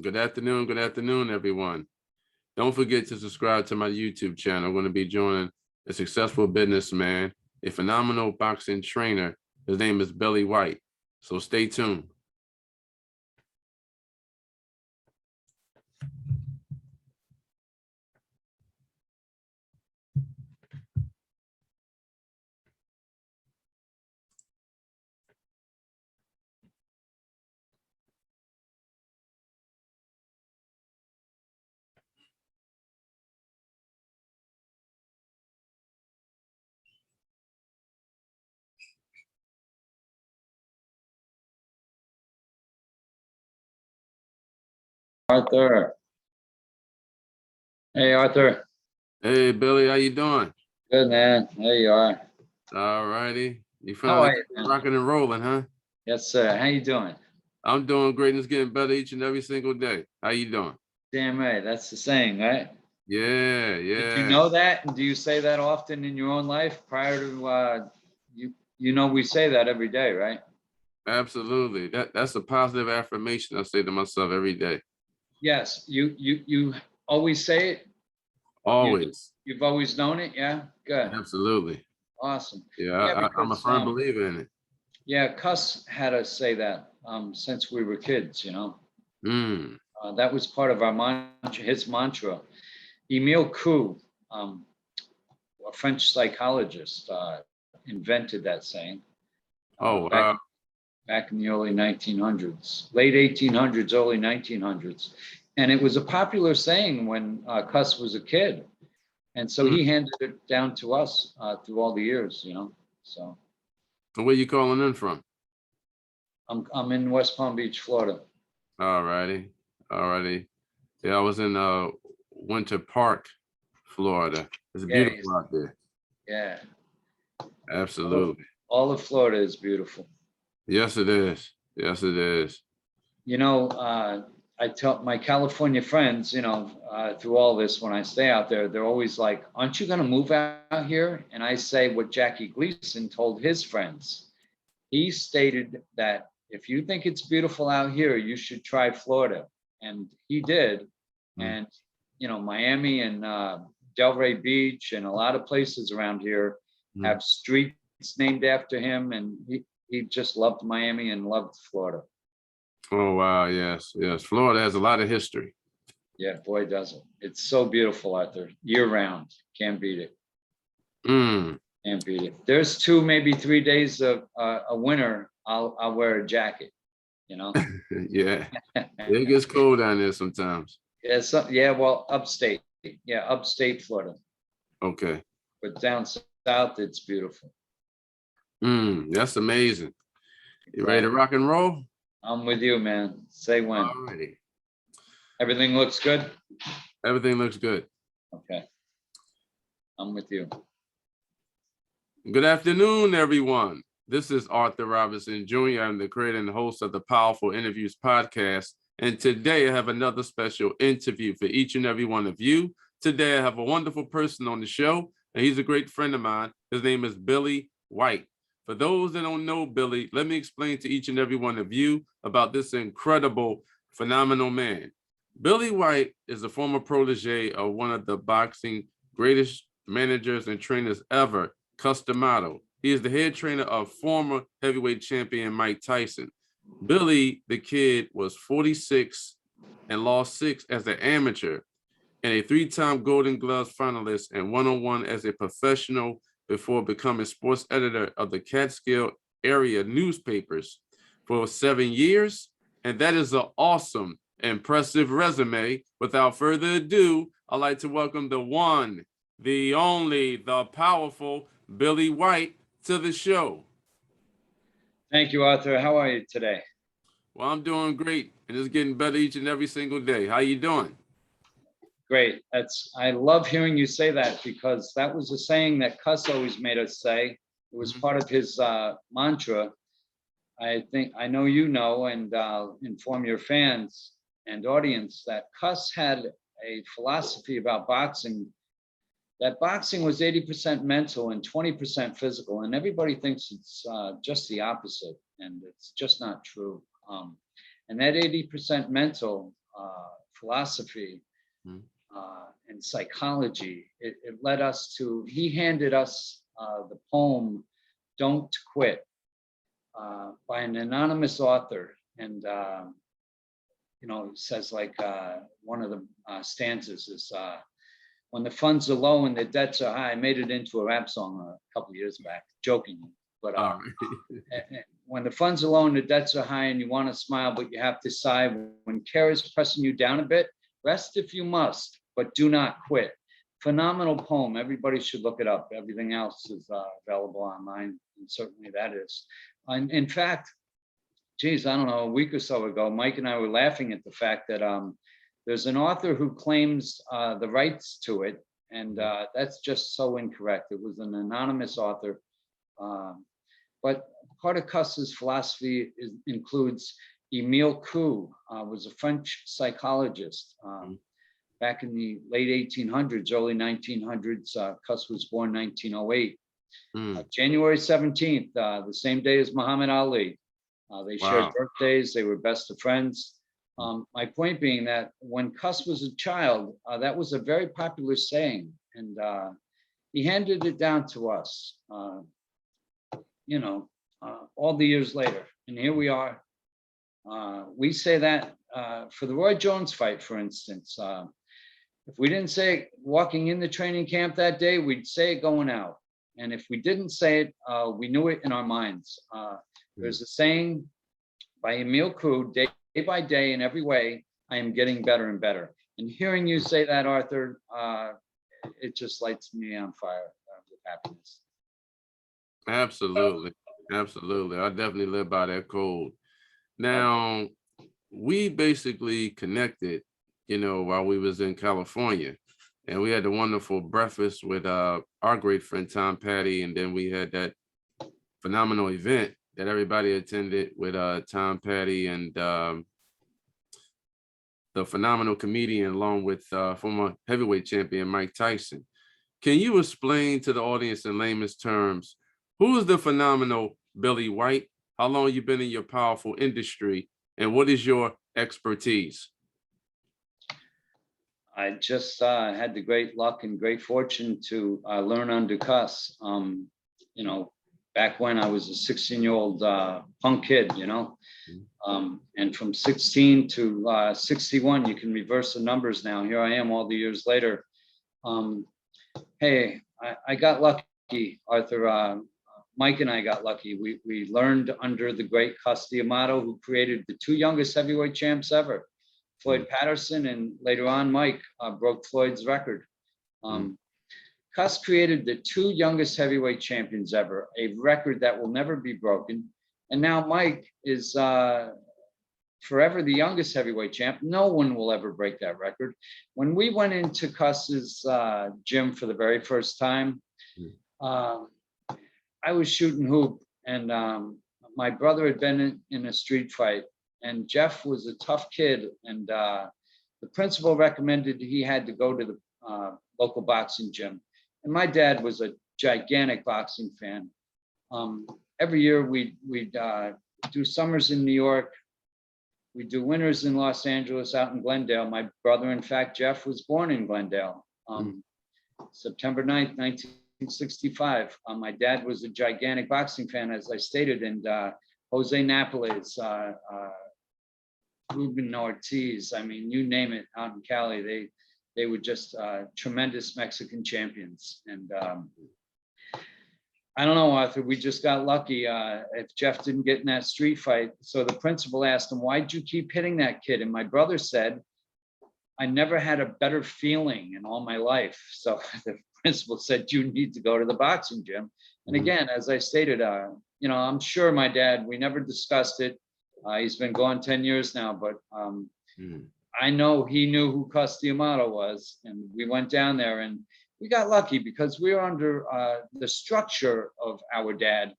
Good afternoon, everyone. Don't forget to subscribe to my YouTube channel. I'm going to be joining a successful businessman, a phenomenal boxing trainer. His name is Billy White. So stay tuned. Arthur. Hey, Arthur. Hey, Billy, how you doing? Good, man. There you are. All righty. You How finally are you, man? rocking and rolling, huh? Yes, sir. How you doing? I'm doing great and it's getting better each and every single day. How you doing? Damn right. That's the saying, right? Yeah, Did you yeah. know that? And do you say that often in your own life prior to we say that every day, right? Absolutely. That's a positive affirmation I say to myself every day. Yes. You always say it. Always. You've always known it. Yeah. Good. Absolutely. Awesome. Yeah, Yeah, I'm a because firm believer in it. yeah, Cus had us say that since we were kids. Mm. That was part of our mantra, his mantra. Emile Coué, a French psychologist, invented that saying Oh, back wow. back in the early 1900s, late 1800s, early 1900s, and it was a popular saying when Cus was a kid, and so Mm. he handed it down to us through all the years. So So where you calling in from? I'm in West Palm Beach, Florida. All righty. All righty. Yeah, I was in Winter Park, Florida. It's Yeah, beautiful out there. yeah. Absolutely. All of Florida is beautiful. Yes, it is. Yes, it is. I tell my California friends, through all this, when I stay out there, they're always like, aren't you going to move out here? And I say what Jackie Gleason told his friends. He stated that if you think it's beautiful out here, you should try Florida. And he did. Mm. And, Miami and Delray Beach and a lot of places around here Mm. have streets named after him. And he just loved Miami and loved Florida. Oh, wow. Yes, yes. Florida has a lot of history. Yeah, boy, does it. It's so beautiful out there, year round. Can't beat it. Mm. Can't beat it. There's 2, maybe 3 days of a winter. I'll wear a jacket. Yeah. It gets cold down there sometimes. Yeah. Well, upstate. Yeah, upstate Florida. Okay. But down south, it's beautiful. That's amazing. You ready to Exactly. rock and roll? I'm with you, man. Say when. All righty. Everything looks good. Everything looks good. Okay. I'm with you. Good afternoon, everyone. This is Arthur Robinson Jr. I'm the creator and host of the Powerful Interviews podcast. And today I have another special interview for each and every one of you. Today I have a wonderful person on the show, and he's a great friend of mine. His name is Billy White. For those that don't know Billy, let me explain to each and every one of you about this incredible, phenomenal man. Billy White is a former protege of one of the boxing greatest managers and trainers ever, Cus D'Amato. He is the head trainer of former heavyweight champion Mike Tyson. Billy the Kid was 46 and lost 6 as an amateur, and a 3-time Golden Gloves finalist and one-on-one as a professional before becoming sports editor of the Catskill area newspapers for 7 years. And that is an awesome, impressive resume. Without further ado, I'd like to welcome the one, the only, the powerful Billy White to the show. Thank you, Arthur. How are you today? Well, I'm doing great, and it's getting better each and every single day. How you doing? Great. I love hearing you say that, because that was a saying that Cus always made us say. It was part of his mantra. I know and inform your fans and audience that Cus had a philosophy about boxing, that boxing was 80% mental and 20% physical. And everybody thinks it's just the opposite, and it's just not true. And that 80% mental philosophy Mhm. and psychology. It led us to, he handed us the poem, Don't Quit, by an anonymous author. And, it says like one of the stanzas is, when the funds are low and the debts are high. I made it into a rap song a couple of years back, jokingly. But All right. when the funds are low and the debts are high and you want to smile, but you have to sigh, when care is pressing you down a bit, rest if you must, but do not quit. Phenomenal poem. Everybody should look it up. Everything else is available online, and certainly that is. And in fact, geez, I don't know, a week or so ago, Mike and I were laughing at the fact that there's an author who claims the rights to it, and that's just so incorrect. It was an anonymous author. But part of Cus's philosophy includes Emile Coué, was a French psychologist. Back in the late 1800s, early 1900s, Cus was born 1908. January 17th, the same day as Muhammad Ali. They shared Wow. birthdays, they were best of friends. My point being that when Cus was a child, that was a very popular saying, and he handed it down to us, all the years later. And here we are. We say that for the Roy Jones fight, for instance, if we didn't say it walking in the training camp that day, we'd say it going out. And if we didn't say it, we knew it in our minds. There's a saying by Emile Coué, day by day, in every way, I am getting better and better. And hearing you say that, Arthur, it just lights me on fire with happiness. Absolutely. Absolutely. I definitely live by that code. Now, we basically connected, while we was in California, and we had a wonderful breakfast with our great friend Tom Patty, and then we had that phenomenal event that everybody attended with Tom Patty and the phenomenal comedian, along with former heavyweight champion Mike Tyson. Can you explain to the audience in layman's terms, who is the phenomenal Billy White? How long you been in your powerful industry, and what is your expertise? I just had the great luck and great fortune to learn under Cus. Back when I was a 16-year-old punk kid, and from 16 to 61, you can reverse the numbers now. Here I am all the years later. Hey, I got lucky, Arthur. Mike and I got lucky. We learned under the great Cus D'Amato, who created the two youngest heavyweight champs ever. Floyd Patterson, and later on Mike broke Floyd's record. Cus created the two youngest heavyweight champions ever, a record that will never be broken. And now Mike is forever the youngest heavyweight champ. No one will ever break that record. When we went into Cus's gym for the very first time, I was shooting hoop, and my brother had been in a street fight. And Jeff was a tough kid, and the principal recommended he had to go to the local boxing gym. And my dad was a gigantic boxing fan. Every year we'd do summers in New York. We'd do winters in Los Angeles, out in Glendale. My brother, in fact, Jeff, was born in Glendale, September 9th, 1965. My dad was a gigantic boxing fan, as I stated, and Jose Napoles, Ruben Ortiz, I mean, you name it, out in Cali, they were just tremendous Mexican champions. And I don't know, Arthur, we just got lucky. If Jeff didn't get in that street fight, so the principal asked him, why'd you keep hitting that kid? And my brother said, I never had a better feeling in all my life. So the principal said, you need to go to the boxing gym. And again, as I stated, I'm sure my dad, we never discussed it. He's been gone 10 years now, but I know he knew who Cus D'Amato was, and we went down there, and we got lucky because we were under the structure of our dad.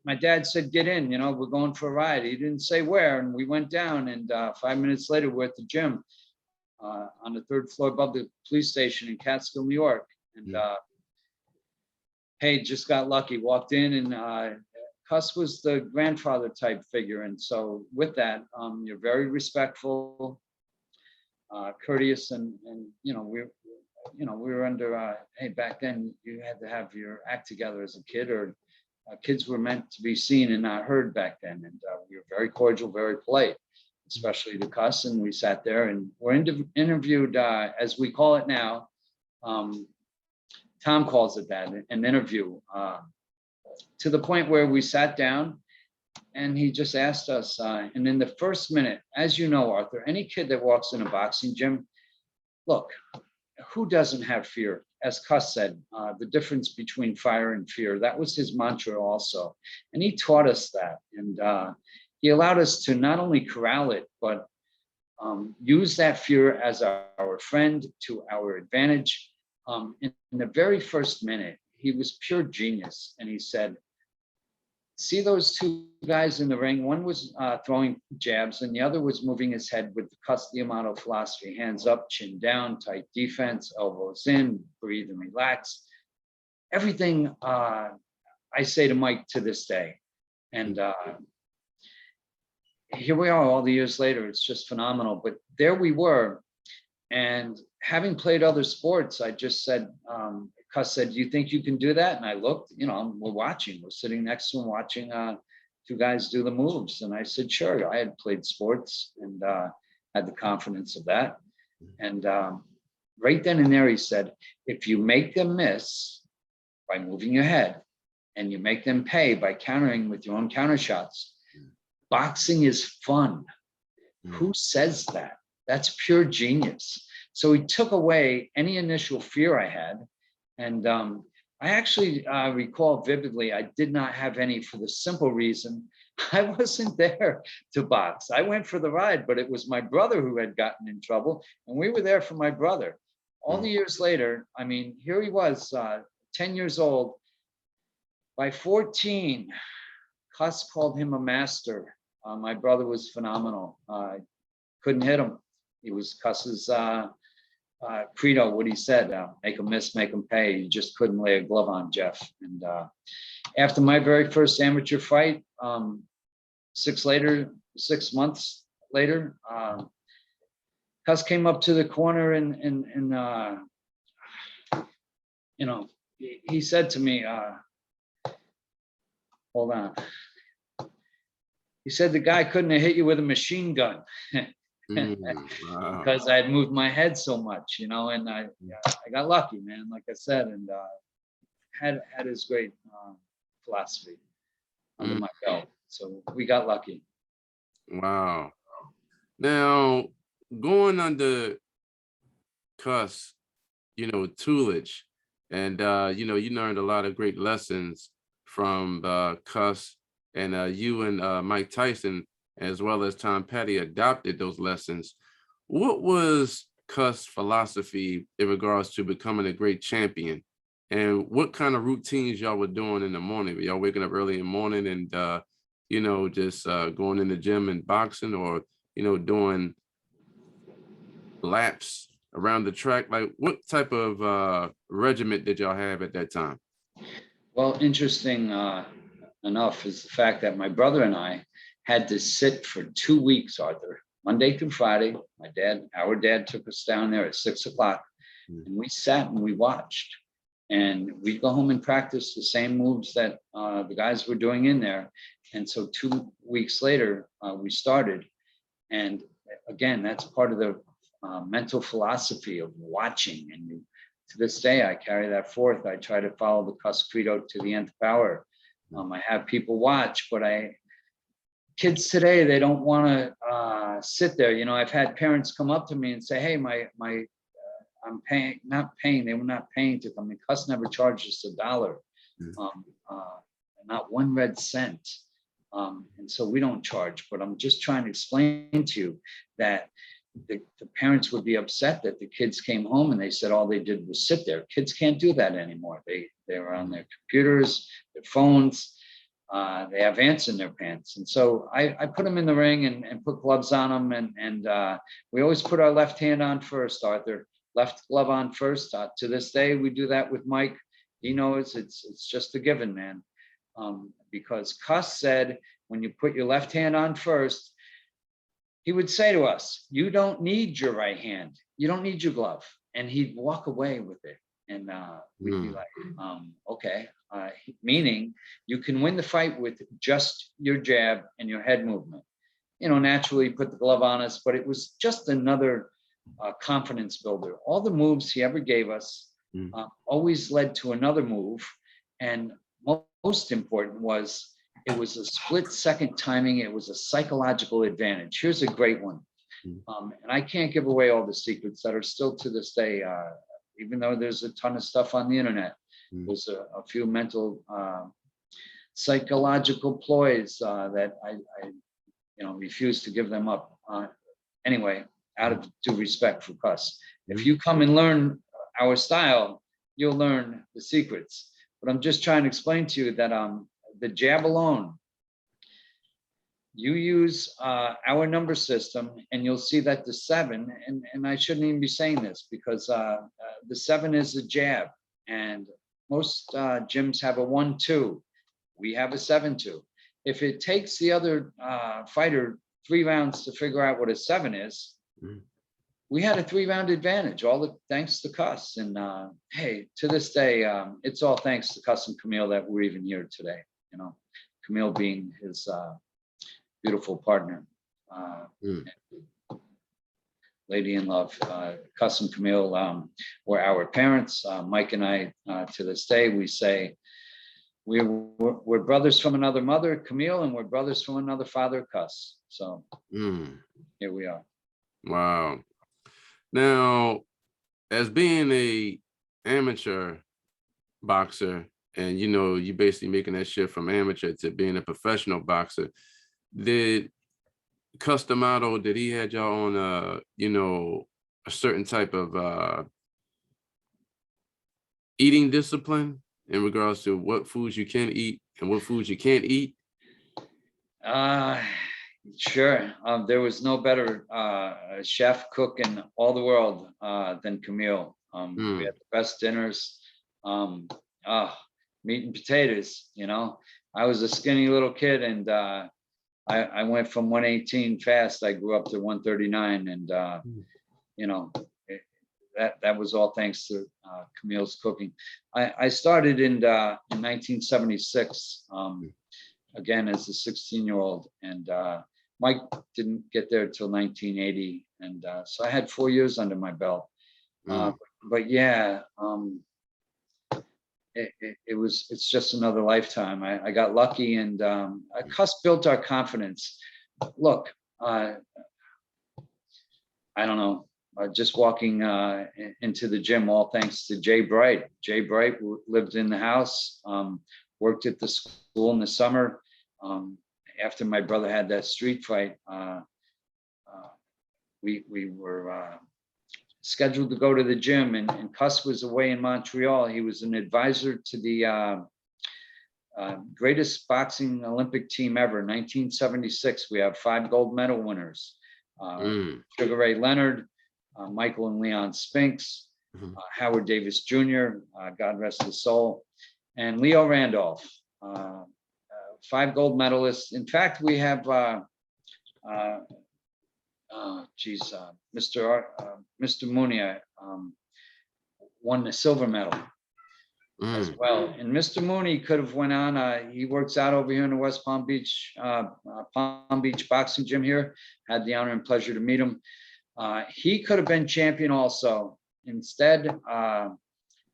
My dad said, get in, we're going for a ride. He didn't say where, and we went down, and 5 minutes later, we're at the gym on the third floor above the police station in Catskill, New York. And hey, just got lucky, walked in, and Cus was the grandfather type figure. And so with that, you're very respectful, courteous, and we were under, hey, back then you had to have your act together as a kid, or kids were meant to be seen and not heard back then. And we were very cordial, very polite, especially to Cus. And we sat there and were interviewed, as we call it now. Tom calls it that, an interview, to the point where we sat down and he just asked us, and in the first minute, as you know, Arthur, any kid that walks in a boxing gym, look, who doesn't have fear? As Cus said, the difference between fire and fear, that was his mantra also. And he taught us that. And he allowed us to not only corral it, but use that fear as our friend to our advantage. In the very first minute, he was pure genius. And he said, see those two guys in the ring? One was throwing jabs and the other was moving his head with the Cus D'Amato philosophy: hands up, chin down, tight defense, elbows in, breathe and relax. Everything I say to Mike to this day. And here we are all the years later. It's just phenomenal. But there we were. And having played other sports, I just said, Cus said, do you think you can do that? And I looked, we're watching, we're sitting next to him watching two guys do the moves. And I said, sure. I had played sports and had the confidence of that. And right then and there, he said, if you make them miss by moving your head and you make them pay by countering with your own counter shots, boxing is fun. Who says that? That's pure genius. So he took away any initial fear I had. And I actually recall vividly, I did not have any, for the simple reason I wasn't there to box. I went for the ride, but it was my brother who had gotten in trouble, and we were there for my brother. All the years later, I mean, here he was, 10 years old. By 14, Cus called him a master. My brother was phenomenal. Couldn't hit him. He was Cus's credo, what he said, make them miss, make them pay. You just couldn't lay a glove on Jeff. And after my very first amateur fight, 6 months later, Cus came up to the corner and he said to me, hold on. He said, the guy couldn't have hit you with a machine gun. Wow. Because I had moved my head so much, and I got lucky, man, like I said, and had his great philosophy under my belt. So we got lucky. Wow. Now, going under Cus, tutelage, and you learned a lot of great lessons from Cus, and you and Mike Tyson, as well as Tom Petty, adopted those lessons. What was Cus' philosophy in regards to becoming a great champion? And what kind of routines y'all were doing in the morning? Were y'all waking up early in the morning and, just going in the gym and boxing, or, doing laps around the track? Like, what type of regiment did y'all have at that time? Well, interesting enough is the fact that my brother and I had to sit for 2 weeks, Arthur, Monday through Friday. Our dad took us down there at 6 o'clock, and we sat and we watched. And we'd go home and practice the same moves that the guys were doing in there. And so 2 weeks later, we started. And again, that's part of the mental philosophy of watching. And to this day, I carry that forth. I try to follow the Cus credo to the nth power. I have people watch, but kids today, they don't want to sit there. I've had parents come up to me and say, hey, I'm paying, not paying. They were not paying to come. Cus never charged us $1, not 1 red cent. And so we don't charge, but I'm just trying to explain to you that the parents would be upset that the kids came home and they said all they did was sit there. Kids can't do that anymore. They're on their computers, their phones. They have ants in their pants. And so I put them in the ring and put gloves on them. And we always put our left hand on first, Arthur. Left glove on first. To this day, we do that with Mike. He knows it's just a given, man. because Cus said, when you put your left hand on first, he would say to us, you don't need your right hand. You don't need your glove. And he'd walk away with it. And we'd be like, okay. Meaning you can win the fight with just your jab and your head movement. Naturally put the glove on us, but it was just another confidence builder. All the moves he ever gave us always led to another move. And most important was, it was a split-second timing. It was a psychological advantage. Here's a great one. And I can't give away all the secrets that are still to this day, even though there's a ton of stuff on the internet. There's a few mental, psychological ploys that I refuse to give them up. Anyway, out of due respect for Cus. If you come and learn our style, you'll learn the secrets. But I'm just trying to explain to you that the jab alone, you use our number system, and you'll see that the 7, and I shouldn't even be saying this, because the 7 is a jab, and most gyms have a 1-2. We have a 7-2. If it takes the other fighter 3 rounds to figure out what a 7 is, we had a 3-round advantage, thanks to Cus. And hey, to this day, it's all thanks to Cus and Camille that we're even here today. Camille being his beautiful partner, lady in love. Cus and Camille were our parents. Mike and I, to this day, we say we're brothers from another mother, Camille, and we're brothers from another father, Cus. So here we are. Wow. Now, as being a amateur boxer, and you basically making that shift from amateur to being a professional boxer, did Cus D'Amato, did he had y'all on a certain type of eating discipline in regards to what foods you can eat and what foods you can't eat? Sure. There was no better chef cook in all the world than Camille. We had the best dinners. Meat and potatoes. I was a skinny little kid, and I went from 118 fast. I grew up to 139, and that was all thanks to Camille's cooking. I started in 1976, again as a 16-year-old, and Mike didn't get there till 1980, and so I had 4 years under my belt. But yeah, it's just another lifetime. I got lucky, and Cus built our confidence. Look, I don't know, just walking into the gym, all thanks to Jay Bright. Jay Bright lived in the house, worked at the school in the summer. After my brother had that street fight, we were scheduled to go to the gym, and Cus was away in Montreal. He was an advisor to the greatest boxing Olympic team ever, 1976. We have 5 gold medal winners. Sugar Ray Leonard, Michael and Leon Spinks, Howard Davis Jr., God rest his soul, and Leo Randolph, 5 gold medalists. In fact, we have Mr. Mooney won the silver medal as well. And Mr. Mooney could have went on. He works out over here in the West Palm Beach boxing gym here. Had the honor and pleasure to meet him. He could have been champion also. Instead,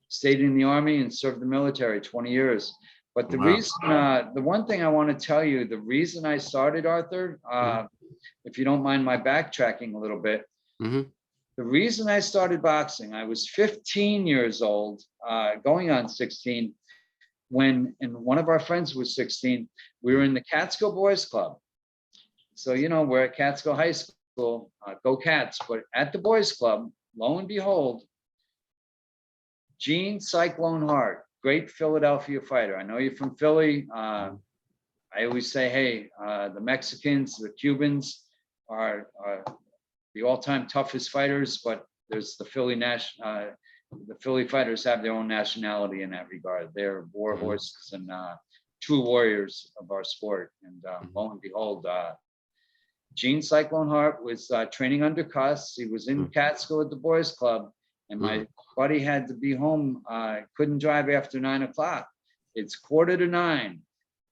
stayed in the Army and served the military 20 years. But the reason, the one thing I want to tell you, the reason I started, Arthur, if you don't mind my backtracking a little bit, the reason I started boxing, I was 15 years old, going on 16, and one of our friends was 16. We were in the Catskill Boys Club. So, we're at Catskill High School, go Cats, but at the Boys Club, lo and behold, Gene Cyclone Hart, great Philadelphia fighter. I know you're from Philly. I always say, hey, the Mexicans, the Cubans are the all-time toughest fighters, but there's the Philly fighters have their own nationality in that regard. They're war horses, and true warriors of our sport. And lo and behold, Gene Cyclone Hart was training under Cus. He was in Catskill at the boys club, and my buddy had to be home. Couldn't drive after 9 o'clock. It's 8:45,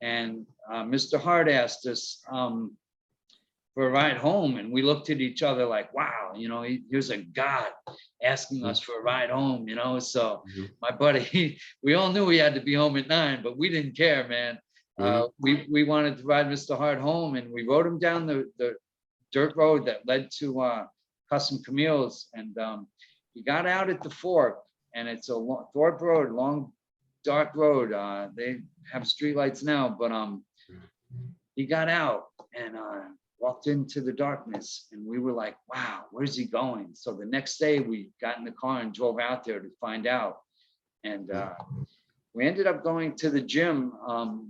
and Mr. Hart asked us for a ride home, and we looked at each other like, wow, here's a god asking us for a ride home, So my buddy, we all knew he had to be home at 9, but we didn't care, man. We wanted to ride Mr. Hart home, and we rode him down the dirt road that led to Custom Camille's, and he got out at the fork, and it's a Thorpe Road, long dark road. They have streetlights now, but he got out and walked into the darkness, and we were like, wow, where's he going? So the next day we got in the car and drove out there to find out, and we ended up going to the gym.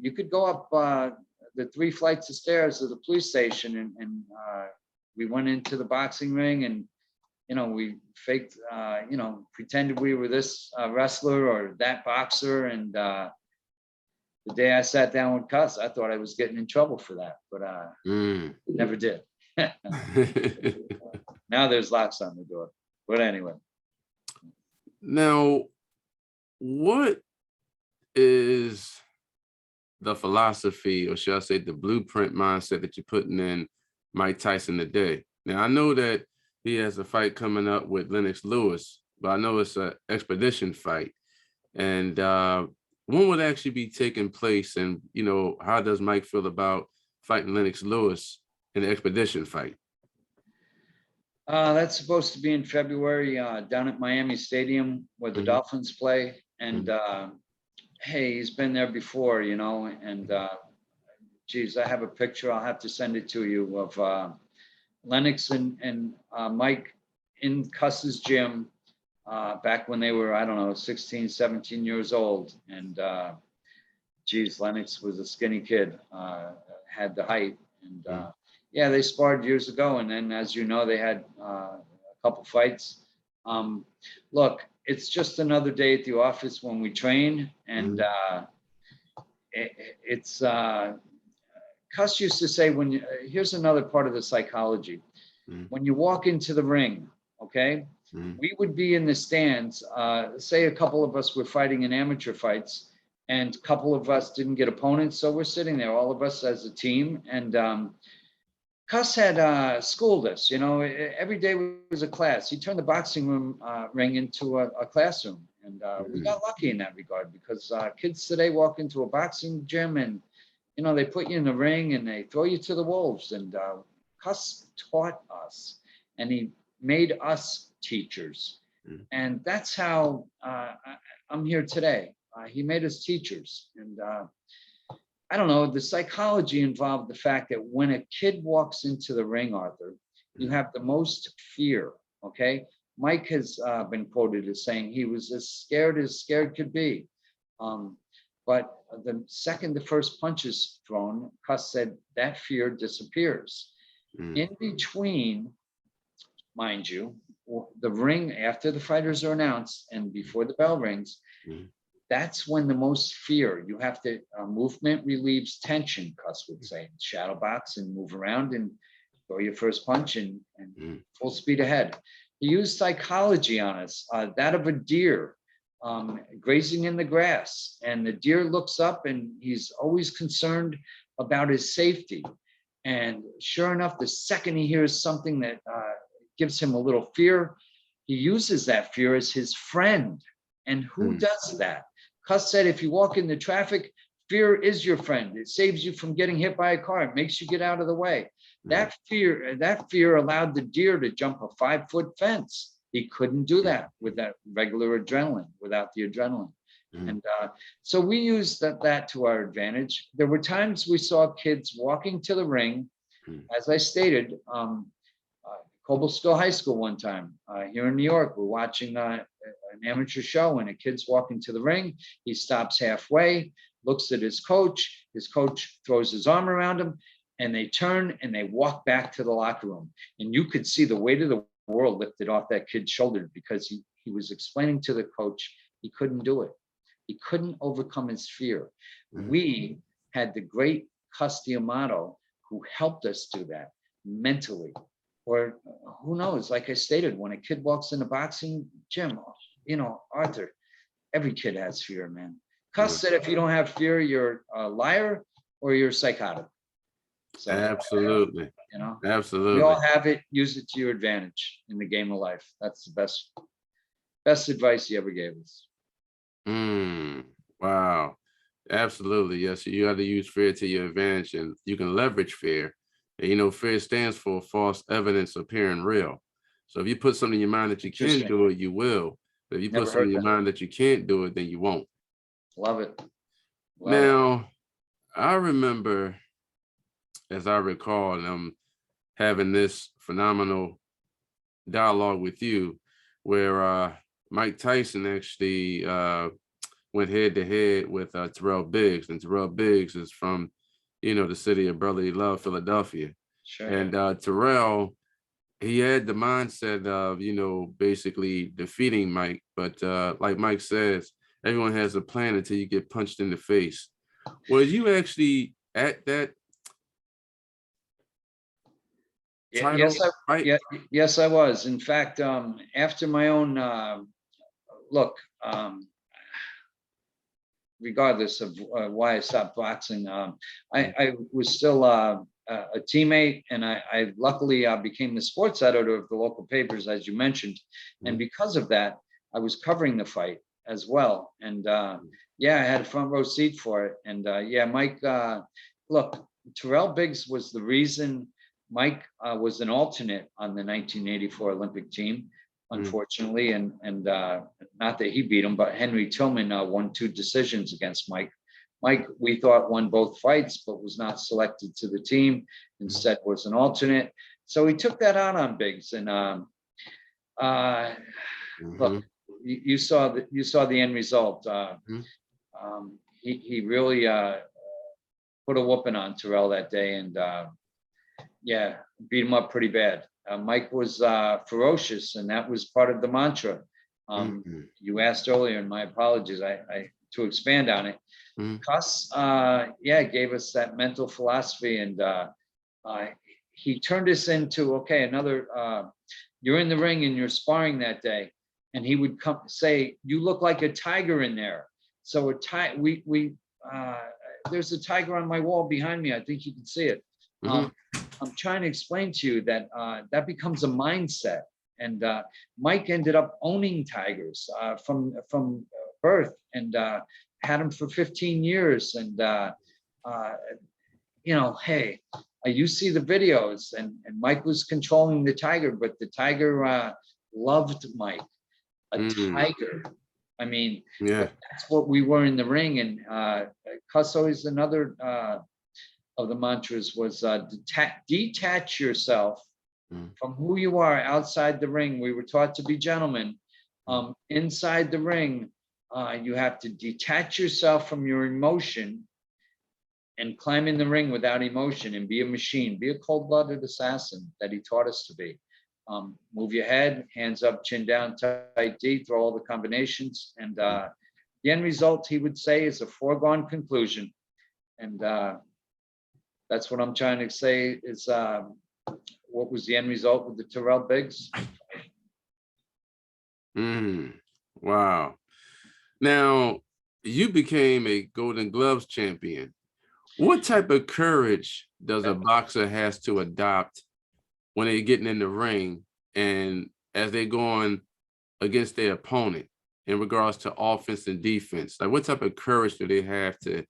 You could go up the 3 flights of stairs of the police station, and we went into the boxing ring, and we faked, pretended we were this wrestler or that boxer. And the day I sat down with Cus, I thought I was getting in trouble for that, but never did. Now there's locks on the door. But anyway. Now, what is the philosophy, or should I say the blueprint mindset that you're putting in Mike Tyson today? Now, I know that he has a fight coming up with Lennox Lewis, but I know it's an expedition fight. And when would actually be taking place? And, how does Mike feel about fighting Lennox Lewis in the expedition fight? That's supposed to be in February down at Miami Stadium where the Dolphins play. And hey, he's been there before, and geez, I have a picture. I'll have to send it to you of Lennox and Mike in Cus's gym back when they were, I don't know, 16, 17 years old. And geez, Lennox was a skinny kid, had the height. And yeah, they sparred years ago. And then, as you know, they had a couple fights. Look, it's just another day at the office when we train. And it's Cus used to say, here's another part of the psychology. When you walk into the ring, okay, we would be in the stands. Say a couple of us were fighting in amateur fights, and a couple of us didn't get opponents. So we're sitting there, all of us as a team. And Cus had schooled us, every day was a class. He turned the boxing room ring into a classroom. And we got lucky in that regard, because kids today walk into a boxing gym and, they put you in the ring and they throw you to the wolves. And Cus taught us, and he made us teachers. And that's how I'm here today. He made us teachers. And I don't know, the psychology involved the fact that when a kid walks into the ring, Arthur, you have the most fear, okay? Mike has been quoted as saying he was as scared could be. But the second the first punch is thrown, Cus said that fear disappears. In between, mind you, the ring, after the fighters are announced and before the bell rings, that's when the most fear. You have to, movement relieves tension, Cus would say. Shadow box and move around and throw your first punch and full speed ahead. He used psychology on us, that of a deer grazing in the grass. And the deer looks up and he's always concerned about his safety. And sure enough, the second he hears something that gives him a little fear, he uses that fear as his friend. And who does that? Cus said, if you walk into traffic, fear is your friend. It saves you from getting hit by a car. It makes you get out of the way. That fear allowed the deer to jump a 5-foot fence. He couldn't do that with that regular adrenaline, without the adrenaline. And so we used that to our advantage. There were times we saw kids walking to the ring, as I stated, Cobblestone High School one time here in New York. We're watching an amateur show and a kid's walking to the ring. He stops halfway, looks at his coach. His coach throws his arm around him, and they turn and they walk back to the locker room. And you could see the weight of the world lifted off that kid's shoulder, because he was explaining to the coach he couldn't do it. He couldn't overcome his fear. Mhm. We had the great Cus D'Amato who helped us do that mentally. Or who knows, like I stated, when a kid walks in a boxing gym, Arthur, every kid has fear, man. Cus said, if you don't have fear, you're a liar or you're psychotic. So, Absolutely. we Absolutely. all have it. Use it to your advantage in the game of life. That's the best advice he ever gave us. Wow. Absolutely. Yes. You got to use fear to your advantage, and you can leverage fear. And fear stands for false evidence appearing real. So if you put something in your mind that you can Interesting. do it, you will. But if you Never put something in heard your that. mind that you can't do it, then you won't. Love it. Love it. Now, I remember, as I recall, and I'm having this phenomenal dialogue with you, where Mike Tyson actually went head to head with Terrell Biggs, and Terrell Biggs is from, the city of brotherly love, Philadelphia. Sure. And Terrell, he had the mindset of, basically defeating Mike. But like Mike says, everyone has a plan until you get punched in the face. Was you actually at that title fight? Yes, I was. In fact, after my own look, regardless of why I stopped boxing, I was still a teammate, and I luckily became the sports editor of the local papers, as you mentioned, and because of that, I was covering the fight as well. And I had a front row seat for it. And Mike, look, Terrell Biggs was the reason. Mike was an alternate on the 1984 Olympic team, unfortunately, and not that he beat him, but Henry Tillman won 2 decisions against Mike. Mike, we thought, won both fights, but was not selected to the team. Instead, was an alternate. So he took that out on Biggs, and look, you saw the end result. He really put a whooping on Terrell that day, and beat him up pretty bad. Mike was ferocious, and that was part of the mantra. You asked earlier, and my apologies, I to expand on it. Cus, gave us that mental philosophy, and he turned us into, okay, another, you're in the ring and you're sparring that day, and he would come say, you look like a tiger in there. So there's a tiger on my wall behind me. I think you can see it. I'm trying to explain to you that that becomes a mindset. And Mike ended up owning tigers from birth, and had him for 15 years. And hey, you see the videos, and Mike was controlling the tiger, but the tiger loved Mike. A tiger. I mean, that's what we were in the ring. And Cus always, another of the mantras was detach yourself from who you are outside the ring. We were taught to be gentlemen. Inside the ring, you have to detach yourself from your emotion and climb in the ring without emotion, and be a machine, be a cold-blooded assassin that he taught us to be. Move your head, hands up, chin down, tight D, throw all the combinations. And the end result, he would say, is a foregone conclusion. And that's what I'm trying to say is, what was the end result with the Terrell Biggs? Wow. Now, you became a Golden Gloves champion. What type of courage does a boxer has to adopt when they're getting in the ring and as they're going against their opponent in regards to offense and defense? Like, what type of courage do they have to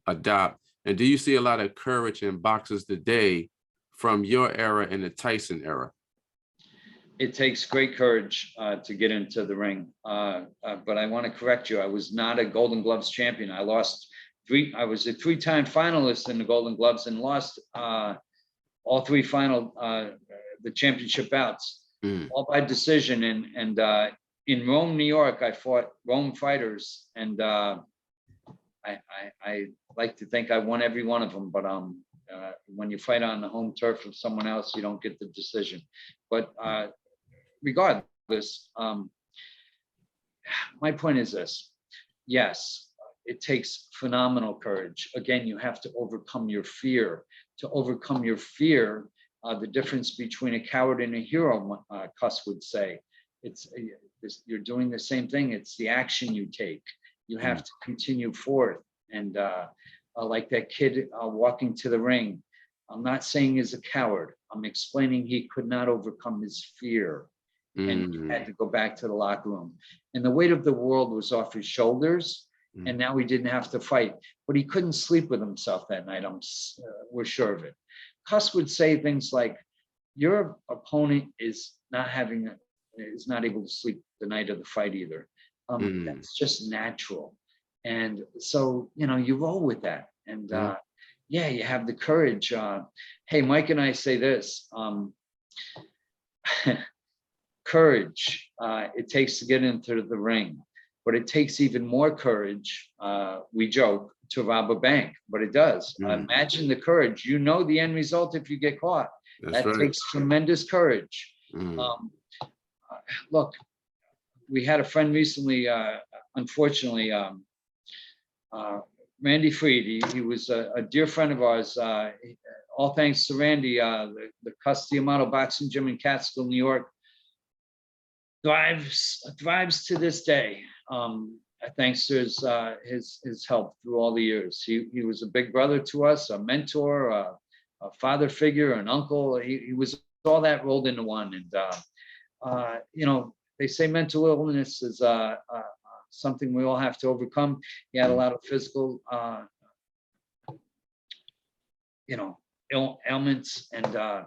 adopt? And do you see a lot of courage in boxers today from your era and the Tyson era? It takes great courage to get into the ring. But I want to correct you. I was not a Golden Gloves champion. I lost I was a 3-time finalist in the Golden Gloves, and lost all 3 the championship bouts, all by decision. And in Rome, New York, I fought Rome fighters, and I like to think I won every one of them. But when you fight on the home turf of someone else, you don't get the decision. But regardless, my point is this: yes, it takes phenomenal courage. Again, you have to overcome your fear. To overcome your fear, the difference between a coward and a hero, Cus would say, it's you're doing the same thing. It's the action you take. You have to continue forth. And like that kid walking to the ring, I'm not saying he's a coward. I'm explaining he could not overcome his fear. And he had to go back to the locker room. And the weight of the world was off his shoulders. And now he didn't have to fight. But he couldn't sleep with himself that night. We're sure of it. Cus would say things like, your opponent is not able to sleep the night of the fight either. That's just natural. And so, you roll with that. And yeah, you have the courage. Hey, Mike and I say this, courage, it takes to get into the ring, but it takes even more courage, we joke, to rob a bank, but it does. Imagine the courage. The end result if you get caught. That takes tremendous courage. Look, we had a friend recently, unfortunately, Randy Freed. He was a dear friend of ours. All thanks to Randy, the Cus D'Amato boxing gym in Catskill, New York, thrives to this day. Thanks to his help through all the years. He was a big brother to us, a mentor, a father figure, an uncle. He was all that rolled into one. And they say mental illness is something we all have to overcome. He had a lot of physical ailments, and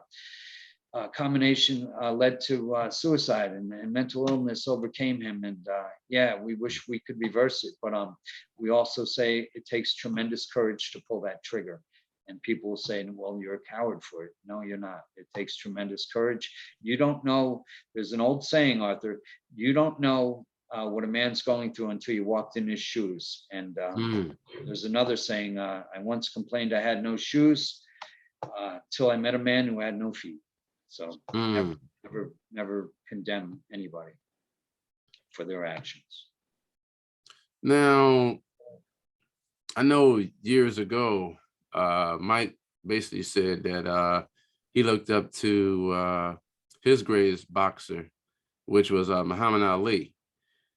combination led to suicide, and mental illness overcame him. And yeah, we wish we could reverse it, but we also say it takes tremendous courage to pull that trigger. And people will say, well, you're a coward for it. No, you're not. It takes tremendous courage. You don't know. There's an old saying, Arthur, you don't know what a man's going through until you walked in his shoes. And there's another saying, I once complained I had no shoes till I met a man who had no feet. So never condemn anybody for their actions. Now, I know years ago, Mike basically said that he looked up to his greatest boxer, which was Muhammad Ali.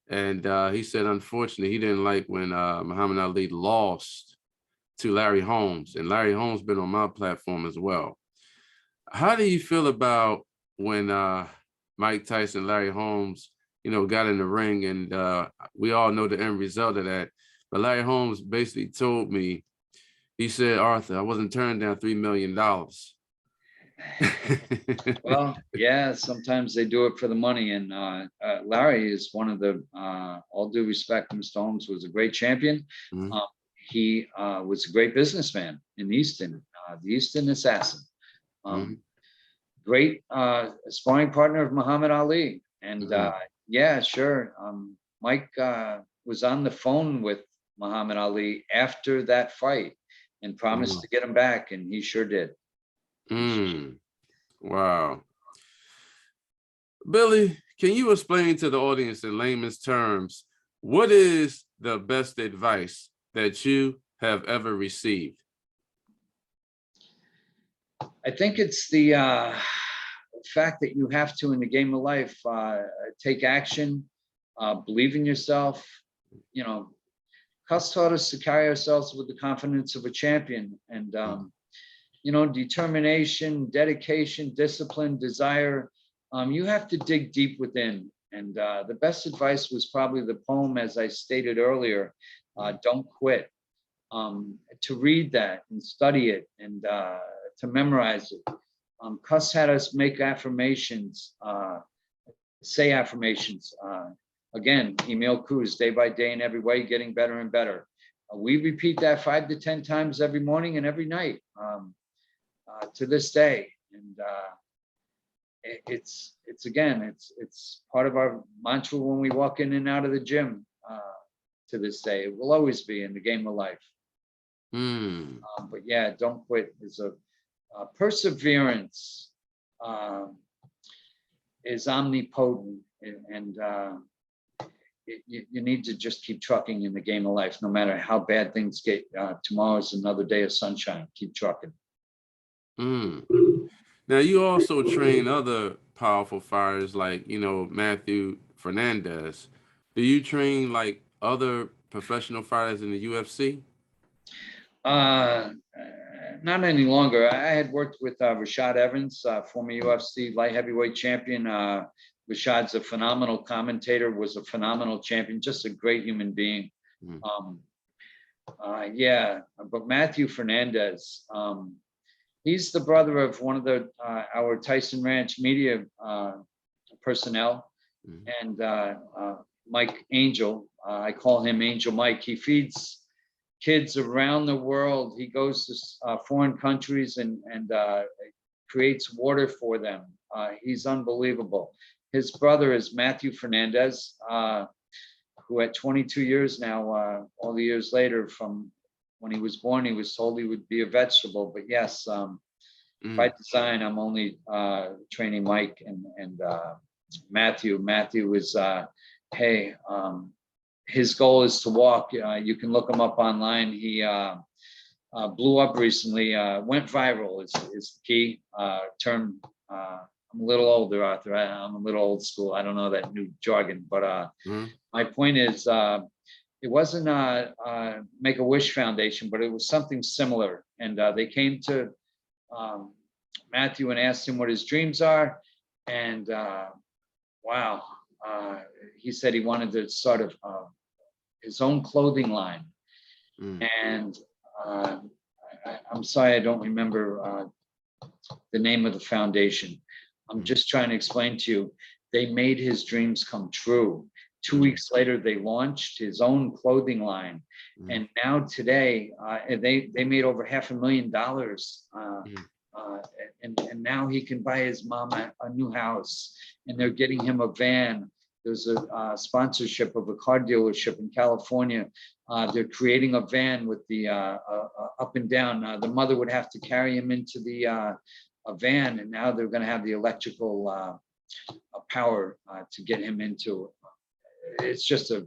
And he said, unfortunately, he didn't like when Muhammad Ali lost to Larry Holmes. And Larry Holmes been on my platform as well. How do you feel about when Mike Tyson, Larry Holmes, got in the ring, and we all know the end result of that. But Larry Holmes basically told me, he said, Arthur, I wasn't turning down $3 million. Well, yeah, sometimes they do it for the money. And Larry is one of the, all due respect, Mr. Holmes was a great champion. He was a great businessman in Easton, the Easton Assassin. Great sparring partner of Muhammad Ali. And yeah, sure. Mike was on the phone with Muhammad Ali after that fight and promised to get him back, and he sure did. Wow. Billy, can you explain to the audience in layman's terms, what is the best advice that you have ever received? I think it's the fact that you have to, in the game of life, take action, believe in yourself. Cus taught us to carry ourselves with the confidence of a champion, and determination, dedication, discipline, desire. You have to dig deep within. And the best advice was probably the poem, as I stated earlier, Don't Quit. To read that and study it, and to memorize it. Cus had us make affirmations, say affirmations. Again, Emil Cruz, day by day in every way, getting better and better. We repeat that 5 to 10 times every morning and every night to this day. And it's part of our mantra when we walk in and out of the gym to this day. It will always be in the game of life. But yeah, don't quit is a perseverance is omnipotent, and you need to just keep trucking in the game of life, no matter how bad things get. Tomorrow's another day of sunshine. Keep trucking. Mm. Now, you also train other powerful fighters like, Matthew Fernandez. Do you train like other professional fighters in the UFC? Uh, Not any longer. I had worked with Rashad Evans, former UFC light heavyweight champion. Rashad's a phenomenal commentator, was a phenomenal champion, just a great human being. Mm. Yeah, but Matthew Fernandez, he's the brother of one of the our Tyson Ranch media personnel, Mm. and Mike Angel. I call him Angel Mike. He feeds kids around the world. He goes to foreign countries and creates water for them. He's unbelievable. His brother is Matthew Fernandez, who at 22 years now, all the years later from when he was born, he was told he would be a vegetable. But yes, by design, I'm only training Mike and Matthew. Matthew is, hey, his goal is to walk. You can look him up online. He blew up recently, went viral is the key term. I'm a little older, Arthur. I'm a little old school. I don't know that new jargon, but my point is, it wasn't Make-A-Wish Foundation, but it was something similar. And they came to Matthew and asked him what his dreams are. And wow, he said he wanted to sort of his own clothing line. And I'm sorry, I don't remember the name of the foundation. I'm just trying to explain to you, they made his dreams come true. 2 weeks later, they launched his own clothing line. And now today, they made over $500,000. And now he can buy his mom a new house, and they're getting him a van. There's a sponsorship of a car dealership in California. They're creating a van with the up and down. The mother would have to carry him into the a van, and now they're going to have the electrical power to get him into. It's just a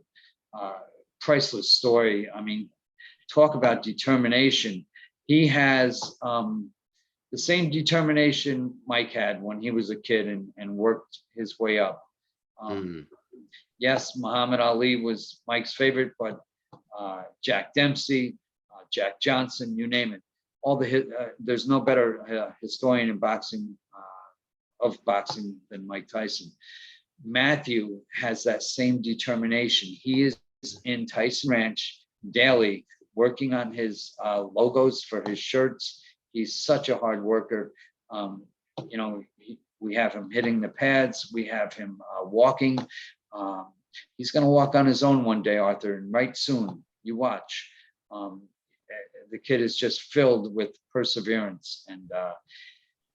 priceless story. I mean, talk about determination. He has the same determination Mike had when he was a kid and worked his way up. Yes, Muhammad Ali was Mike's favorite, but Jack Dempsey, Jack Johnson, you name it. There's no better historian in boxing than Mike Tyson. Matthew has that same determination. He is in Tyson Ranch daily, working on his logos for his shirts. He's such a hard worker. We have him hitting the pads. We have him walking. He's going to walk on his own one day, Arthur, and right soon. You watch. The kid is just filled with perseverance, and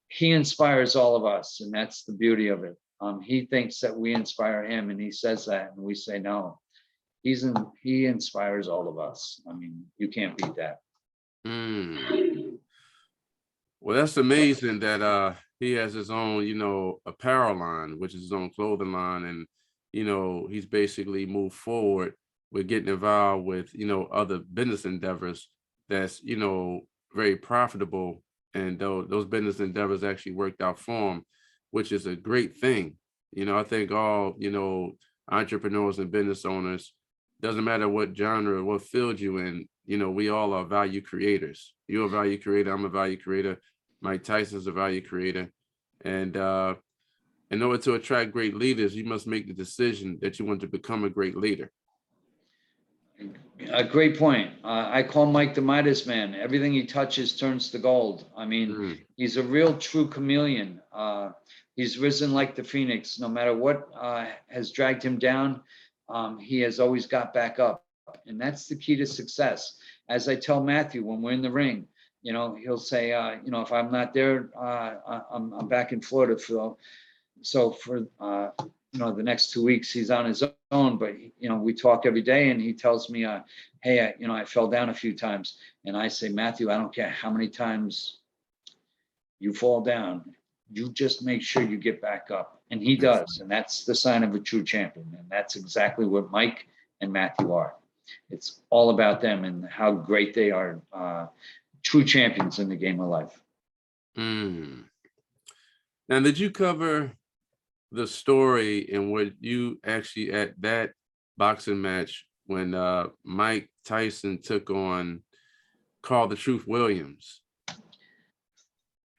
he inspires all of us, and that's the beauty of it. He thinks that we inspire him, and he says that, and we say no. He inspires all of us. I mean, you can't beat that. Well, that's amazing that he has his own, apparel line, which is his own clothing line, and he's basically moved forward with getting involved with other business endeavors that's very profitable, and those business endeavors actually worked out for him, which is a great thing. I think all entrepreneurs and business owners, doesn't matter what genre, what field you in, we all are value creators. You're a value creator. I'm a value creator. Mike Tyson's a value creator. And in order to attract great leaders, you must make the decision that you want to become a great leader. A great point. I call Mike the Midas man. Everything he touches turns to gold. I mean, he's a real true chameleon. He's risen like the phoenix. No matter what has dragged him down, he has always got back up. And that's the key to success. As I tell Matthew when we're in the ring, he'll say, if I'm not there, I'm back in Florida. So for the next 2 weeks, he's on his own. But we talk every day, and he tells me, hey, I fell down a few times. And I say, Matthew, I don't care how many times you fall down. You just make sure you get back up. And he does. And that's the sign of a true champion. And that's exactly what Mike and Matthew are. It's all about them and how great they are, true champions in the game of life. Mm. Now, did you cover the story and what you actually at that boxing match when Mike Tyson took on Carl the Truth Williams?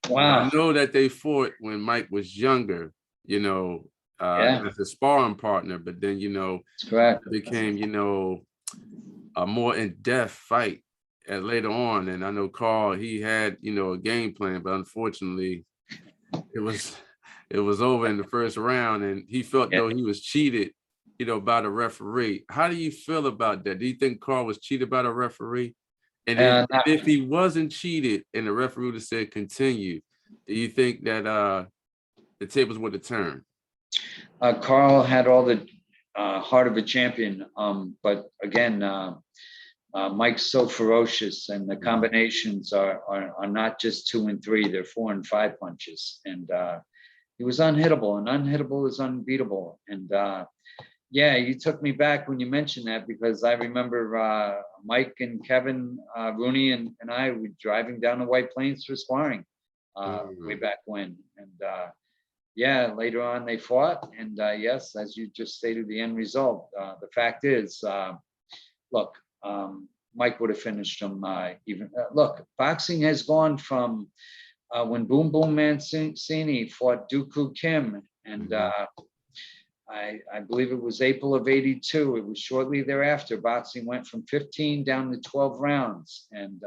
Wow. I know that they fought when Mike was younger, you know, Yeah. as a sparring partner, but then, you know, That's correct. it became, you know, a more in-depth fight later on. And I know Carl, he had, you know, a game plan, but unfortunately it was over in the first round, and he felt Yeah. though he was cheated, you know, by the referee. How do you feel about that? Do you think Carl was cheated by the referee? And if he wasn't cheated and the referee would have said continue, do you think that the tables would have turned? Carl had all the heart of a champion, but again, Mike's so ferocious, and the combinations are not just 2 and 3; they're 4 and 5 punches, and he was unhittable, and unhittable is unbeatable. And yeah, you took me back when you mentioned that, because I remember Mike and Kevin Rooney and I were driving down to White Plains for sparring way back when. And yeah, later on they fought. And yes, as you just stated, the end result. The fact is, look, Mike would have finished him even. Look, boxing has gone from when Boom Boom Mancini fought Dooku Kim, and I believe it was April of '82. It was shortly thereafter. Boxing went from 15 down to 12 rounds, and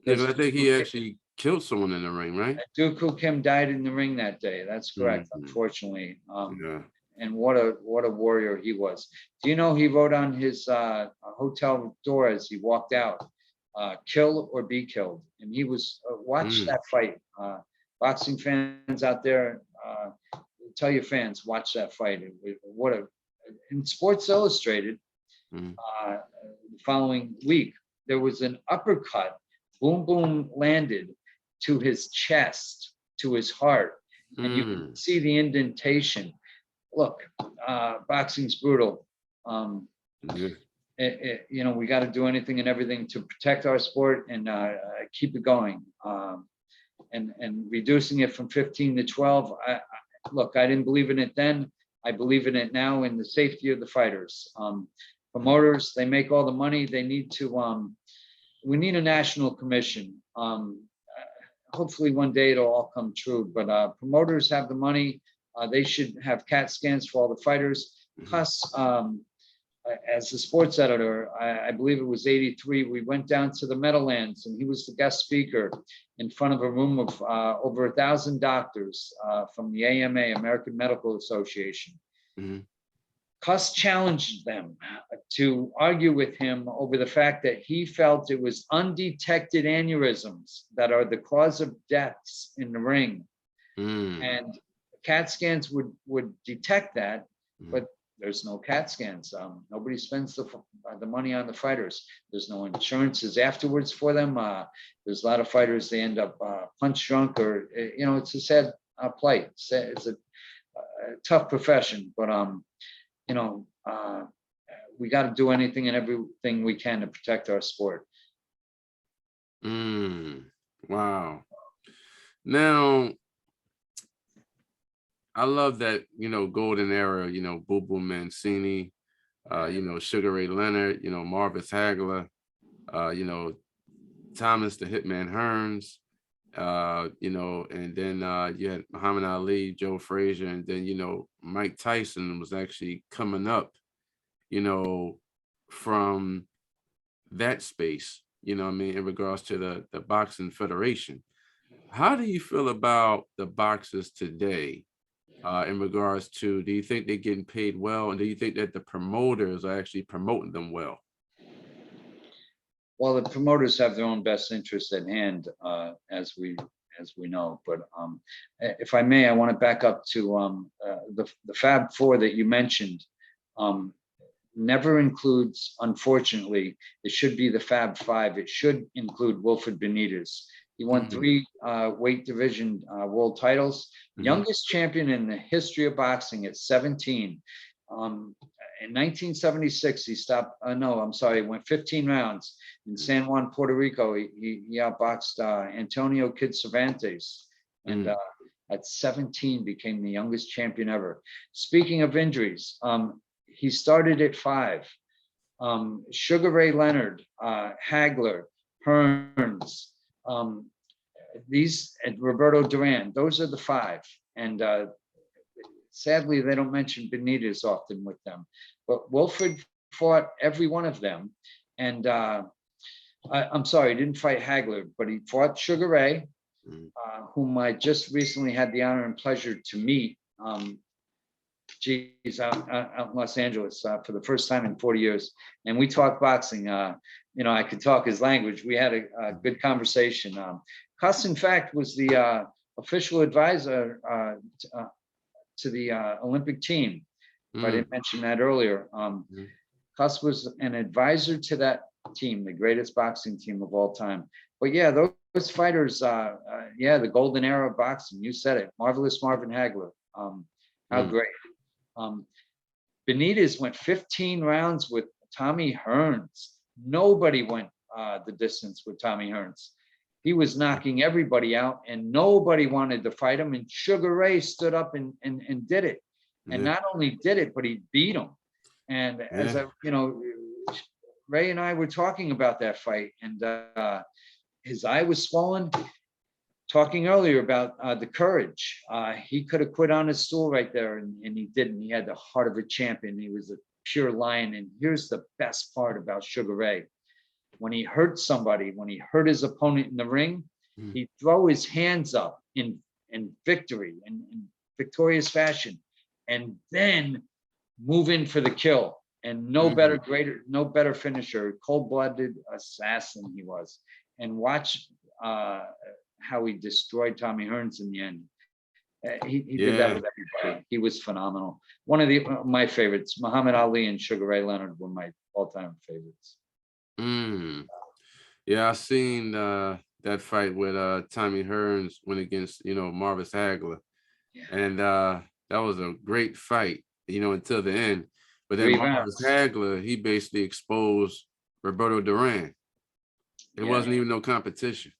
because I think he actually killed someone in the ring, right? Dooku Kim died in the ring that day. That's correct, unfortunately. Yeah. And what a warrior he was. Do you know he wrote on his hotel door as he walked out, "Kill or be killed." And he was watch that fight. Boxing fans out there, tell your fans, watch that fight. In Sports Illustrated, the following week, there was an uppercut. Boom Boom landed to his chest, to his heart, and you can see the indentation. Look, boxing's brutal. You know, we got to do anything and everything to protect our sport and keep it going. And reducing it from 15 to 12. Look, I didn't believe in it then. I believe in it now, in the safety of the fighters. Promoters, they make all the money. They need to. We need a national commission. Hopefully one day it'll all come true. But promoters have the money. They should have CAT scans for all the fighters. Plus, as a sports editor, I believe it was '83, we went down to the Meadowlands, and he was the guest speaker in front of a room of over 1,000 doctors from the AMA, American Medical Association. Cus challenged them to argue with him over the fact that he felt it was undetected aneurysms that are the cause of deaths in the ring. And CAT scans would detect that, but there's no CAT scans. Nobody spends the money on the fighters. There's no insurances afterwards for them. There's a lot of fighters, they end up punch drunk, or, you know, it's a sad plight. It's a tough profession, but you know, we got to do anything and everything we can to protect our sport. Wow. Now, I love that, you know, golden era, you know, Boom Boom Mancini, you know, Sugar Ray Leonard, you know, Marvis Hagler, you know, Thomas the Hitman Hearns, you know, and then you had Muhammad Ali, Joe Frazier, and then, you know, Mike Tyson was actually coming up, you know, from that space, you know what I mean, in regards to the Boxing Federation. How do you feel about the boxers today? In regards to, do you think they're getting paid well, and do you think that the promoters are actually promoting them well? Well, the promoters have their own best interests at hand, as we know. But if I may, I want to back up to the Fab Four that you mentioned. Never includes, unfortunately, it should be the Fab Five. It should include Wilfred Benitez. He won 3 weight division world titles. Youngest champion in the history of boxing at 17. In 1976, he stopped. No, I'm sorry. Went 15 rounds in San Juan, Puerto Rico. He outboxed Antonio Kid Cervantes, and at 17 became the youngest champion ever. Speaking of injuries, he started at 5. Sugar Ray Leonard, Hagler, Hearns, and Roberto Duran. Those are the 5, and sadly, they don't mention Benitez often with them, but Wilfred fought every one of them. And I'm sorry, he didn't fight Hagler, but he fought Sugar Ray, whom I just recently had the honor and pleasure to meet. Out in Los Angeles for the first time in 40 years. And we talked boxing. I could talk his language. We had a good conversation. Cus, in fact, was the official advisor to the Olympic team. If I didn't mention that earlier. Cus was an advisor to that team, the greatest boxing team of all time. But yeah, those fighters, the golden era of boxing, you said it. Marvelous Marvin Hagler. How great. Benitez went 15 rounds with Tommy Hearns. Nobody went the distance with Tommy Hearns. He was knocking everybody out, and nobody wanted to fight him. And Sugar Ray stood up and did it. And not only did it, but he beat him. And as Ray and I were talking about that fight, and his eye was swollen. Talking earlier about the courage, he could have quit on his stool right there, and he didn't. He had the heart of a champion. He was a pure lion. And here's the best part about Sugar Ray. When he hurt somebody, when he hurt his opponent in the ring, he'd throw his hands up in victory, in victorious fashion, and then move in for the kill. And no better finisher, cold-blooded assassin he was. And watch how he destroyed Tommy Hearns in the end. He did that with everybody. He was phenomenal. One of my favorites, Muhammad Ali and Sugar Ray Leonard, were my all-time favorites. Yeah, I seen that fight with Tommy Hearns went against Marvis Hagler, and that was a great fight until the end. But then Marvis Hagler, he basically exposed Roberto Duran. It wasn't even no competition.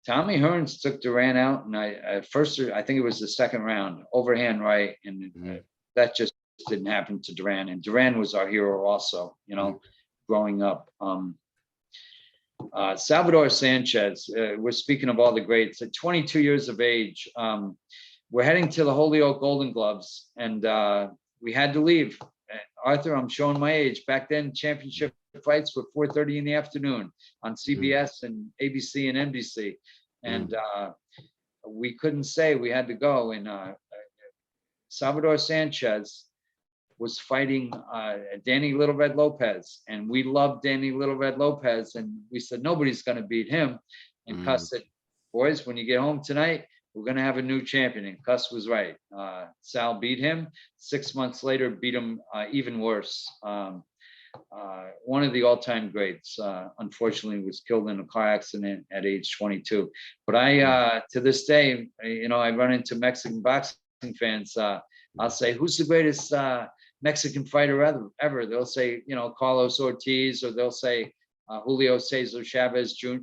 Tommy Hearns took Duran out, and I think it was the second round, overhand right, and that just didn't happen to Duran. And Duran was our hero also, growing up. Salvador Sanchez, we're speaking of all the greats, at 22 years of age. We're heading to the Holyoke Golden Gloves, and we had to leave. Arthur, I'm showing my age. Back then, championship fights were 4:30 in the afternoon on CBS and ABC and NBC. And we couldn't say, we had to go. And Salvador Sanchez was fighting Danny Little Red Lopez. And we loved Danny Little Red Lopez. And we said, nobody's going to beat him. And Cus said, boys, when you get home tonight, we're going to have a new champion. And Cus was right. Sal beat him. 6 months later, beat him even worse. One of the all-time greats, unfortunately, was killed in a car accident at age 22. But I, to this day, I run into Mexican boxing fans. I'll say, who's the greatest Mexican fighter ever? They'll say, Carlos Ortiz, or they'll say Julio Cesar Chavez Jr.,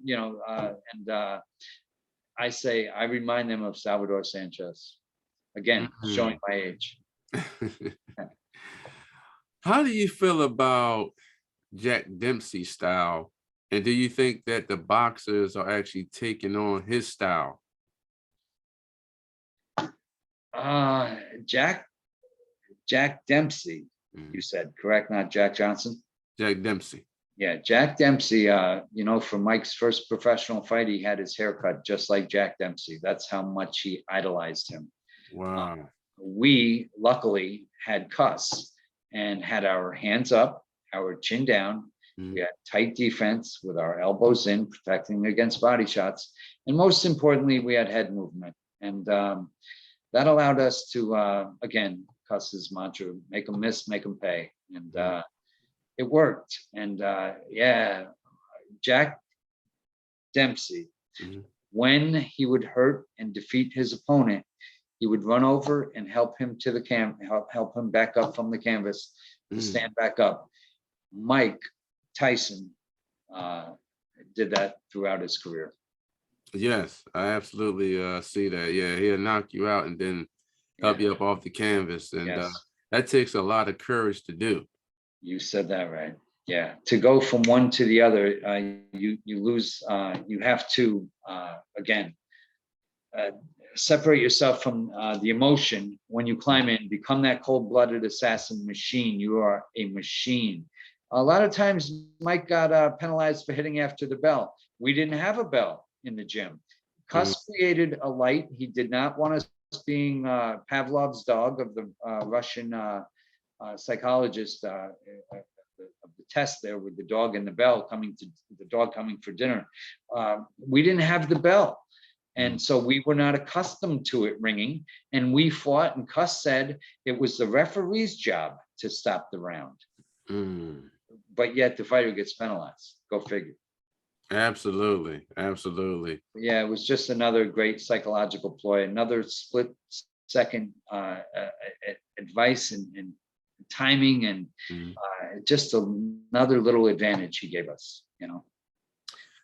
and I say, I remind them of Salvador Sanchez. Again, showing my age. How do you feel about Jack Dempsey's style? And do you think that the boxers are actually taking on his style? Jack Dempsey, you said, correct? Not Jack Johnson? Jack Dempsey. Yeah, Jack Dempsey, for Mike's first professional fight, he had his hair cut just like Jack Dempsey. That's how much he idolized him. Wow. We luckily had Cus and had our hands up, our chin down. We had tight defense with our elbows in, protecting against body shots. And most importantly, we had head movement. And that allowed us to, again, Cus's mantra, make them miss, make them pay. And it worked. And Jack Dempsey when he would hurt and defeat his opponent, he would run over and help him to the help him back up from the canvas to stand back up. Mike Tyson did that throughout his career. Yes, I absolutely see that. Yeah, he'll knock you out and then help you up off the canvas. And Yes. that takes a lot of courage to do. You said that right. Yeah, to go from one to the other, you lose. You have to again separate yourself from the emotion when you climb in. Become that cold-blooded assassin machine. You are a machine. A lot of times, Mike got penalized for hitting after the bell. We didn't have a bell in the gym. Cus created a light. He did not want us being Pavlov's dog of the Russian psychologist of the test there with the dog and the bell coming to the dog coming for dinner. We didn't have the bell. And so we were not accustomed to it ringing. And we fought, and Cus said it was the referee's job to stop the round. But yet the fighter gets penalized. Go figure. Absolutely. Absolutely. Yeah, it was just another great psychological ploy, another split second advice and timing, and just another little advantage he gave us, you know.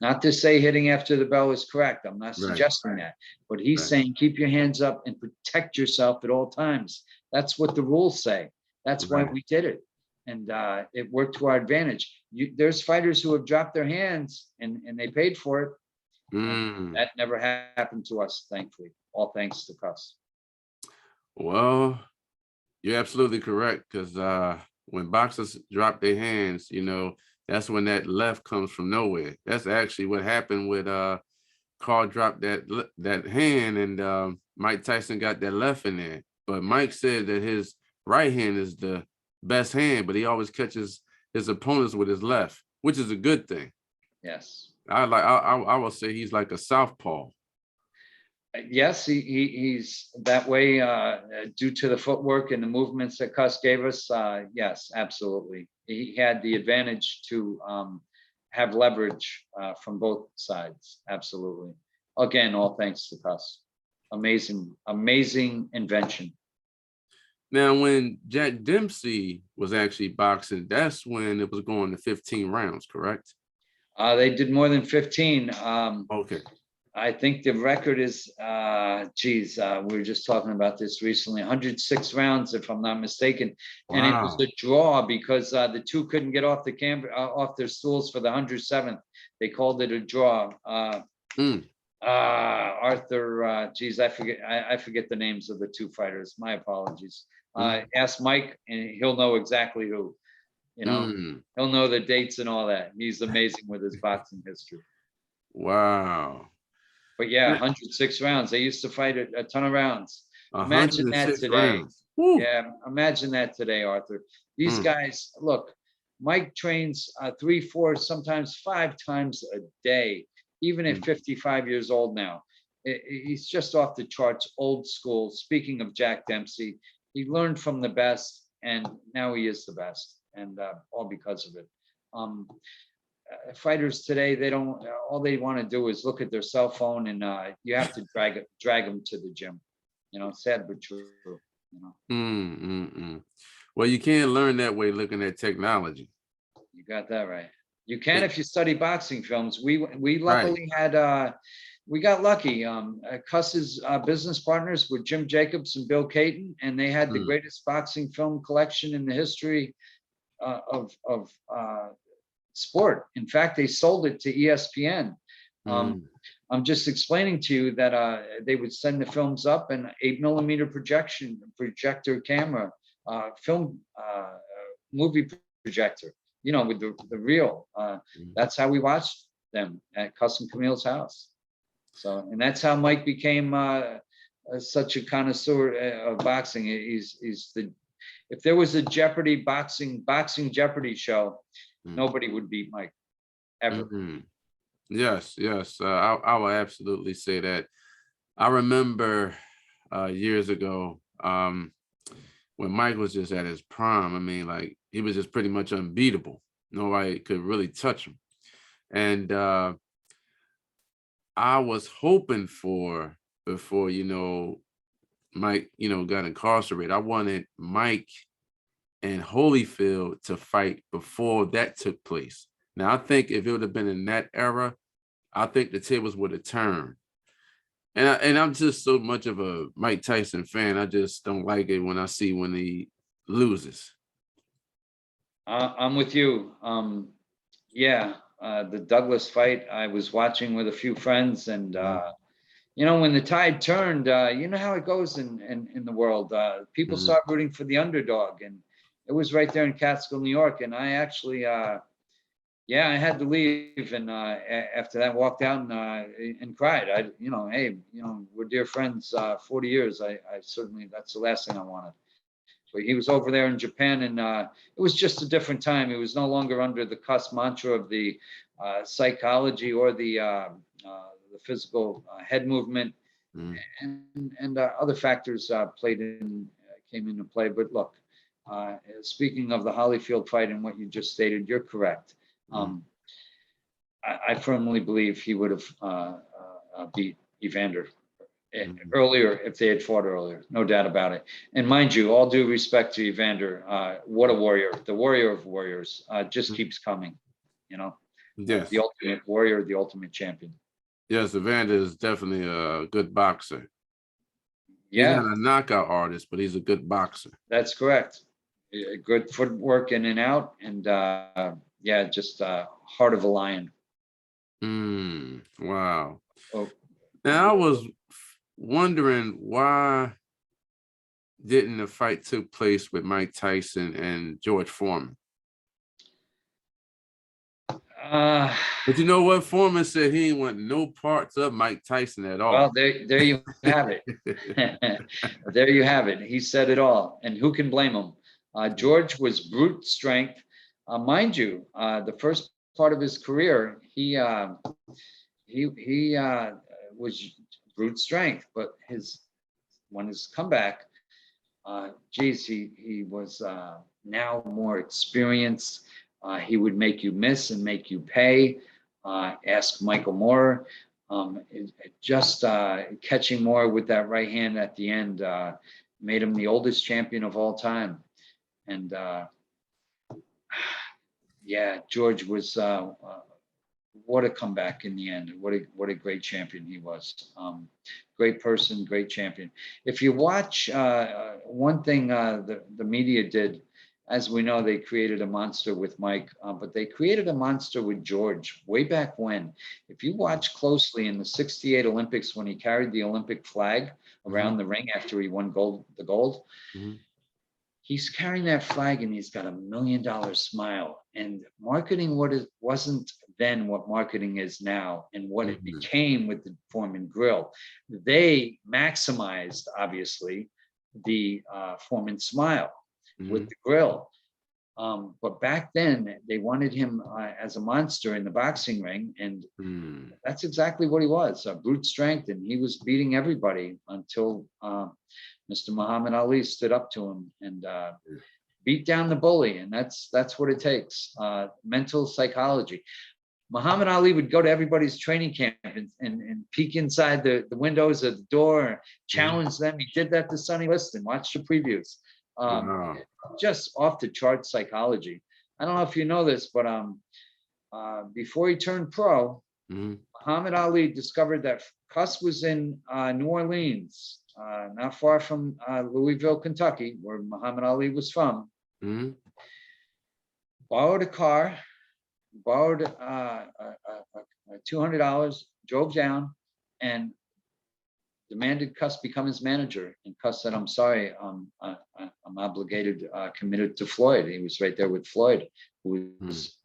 Not to say hitting after the bell is correct. I'm not suggesting that, but he's saying keep your hands up and protect yourself at all times. That's what the rules say. That's why we did it. And it worked to our advantage. There's fighters who have dropped their hands and they paid for it. That never happened to us, thankfully. All thanks to Cus. Well, you're absolutely correct, because when boxers drop their hands, you know, that's when that left comes from nowhere. That's actually what happened with Carl dropped that hand, and Mike Tyson got that left in there. But Mike said that his right hand is the best hand, but he always catches his opponents with his left, which is a good thing. Yes. I will say he's like a southpaw. Yes, he's that way due to the footwork and the movements that Cus gave us. Yes, absolutely. He had the advantage to have leverage from both sides. Absolutely. Again, all thanks to Cus. Amazing, amazing invention. Now, when Jack Dempsey was actually boxing, that's when it was going to 15 rounds, correct? They did more than 15. Okay. I think the record is, we were just talking about this recently, 106 rounds, if I'm not mistaken. Wow. And it was a draw because the two couldn't get off the off their stools for the 107th. They called it a draw. Arthur, I forget the names of the two fighters. My apologies. Ask Mike and he'll know exactly who. You know, he'll know the dates and all that. He's amazing with his boxing history. Wow. But yeah, 106 rounds. They used to fight a ton of rounds. Imagine that today. Yeah, imagine that today, Arthur. These guys, look, Mike trains 3, 4, sometimes 5 times a day, even at 55 years old now. He's just off the charts, old school. Speaking of Jack Dempsey, he learned from the best, and now he is the best, and all because of it. Fighters today, they don't, all they want to do is look at their cell phone, and you have to drag them to the gym. You know, sad but true. You know. Well, you can't learn that way looking at technology. You got that right. You can if you study boxing films. We luckily had we got lucky. Cus's business partners were Jim Jacobs and Bill Caton, and they had the greatest boxing film collection in the history of sport. In fact, they sold it to ESPN. I'm just explaining to you that they would send the films up, and 8mm projector camera, film movie projector, you know, with the reel. That's how we watched them at Cus and Camille's house. So, and that's how Mike became such a connoisseur of boxing. If there was a Jeopardy boxing Jeopardy show, nobody would beat Mike ever. Yes. I will absolutely say that. I remember years ago when Mike was just at his prime. I mean, like, he was just pretty much unbeatable. Nobody could really touch him. And I was hoping for before, Mike, got incarcerated. I wanted Mike and Holyfield to fight before that took place. Now, I think if it would have been in that era, I think the tables would have turned. And I'm just so much of a Mike Tyson fan. I just don't like it when I see when he loses. I'm with you. Yeah, the Douglas fight I was watching with a few friends, and when the tide turned, you know how it goes in the world. People Mhm. start rooting for the underdog, and it was right there in Catskill, New York. And I actually, yeah, I had to leave, and after that, walked out and cried. Hey, we're dear friends, 40 years. I certainly, that's the last thing I wanted. But he was over there in Japan, and it was just a different time. It was no longer under the Cus mantra of the psychology or the physical head movement, Mhm. and other factors came into play. But look, speaking of the Holyfield fight and what you just stated, you're correct. Mhm. I firmly believe he would have beat Evander Mhm. earlier if they had fought earlier, no doubt about it. And mind you, all due respect to Evander, what a warrior, the warrior of warriors, just keeps coming, you know, the Yes. ultimate warrior, the ultimate champion. Yes, Evander is definitely a good boxer. He's not Yeah, a knockout artist, but he's a good boxer. that's correct. Good footwork in and out, and yeah, just heart of a lion. Wow. Oh, Now I was wondering why didn't the fight took place with Mike Tyson and George Foreman? uh, But you know what? Foreman said he didn't want no parts of Mike Tyson at well, all. there you have it. There you have it. He said it all, and who can blame him? George was brute strength, mind you. The first part of his career, he was brute strength, but his comeback, geez, he was now more experienced. He would make you miss and make you pay. Ask Michael Moore. Just catching Moore with that right hand at the end made him the oldest champion of all time. And yeah, George was what a comeback in the end. What a great champion he was. Great person, great champion. If you watch one thing the media did, as we know, they created a monster with Mike, but they created a monster with George way back when. If you watch closely in the '68 Olympics when he carried the Olympic flag Mhm. around the ring after he won the gold, Mhm. he's carrying that flag and he's got $1 million smile. And marketing wasn't then what marketing is now and what it Mhm. became with the Foreman Grill. They maximized, obviously, the Foreman smile with Mhm. the grill. But back then, they wanted him as a monster in the boxing ring, and Mhm. that's exactly what he was, brute strength, and he was beating everybody until Mr. Muhammad Ali stood up to him and beat down the bully, and that's what it takes. Mental psychology. Muhammad Ali would go to everybody's training camp and peek inside the windows of the door, Mhm. challenge them. He did that to Sonny Liston. Watch the previews. Um, Wow. just off the chart psychology. I don't know if you know this, but before he turned pro, Mhm. Muhammad Ali discovered that Cus was in New Orleans, not far from Louisville, Kentucky, where Muhammad Ali was from. Mhm. Borrowed a car, borrowed $200, drove down, and demanded Cus become his manager. And Cus said, "I'm sorry, I'm obligated, committed to Floyd." He was right there with Floyd, who Mhm. was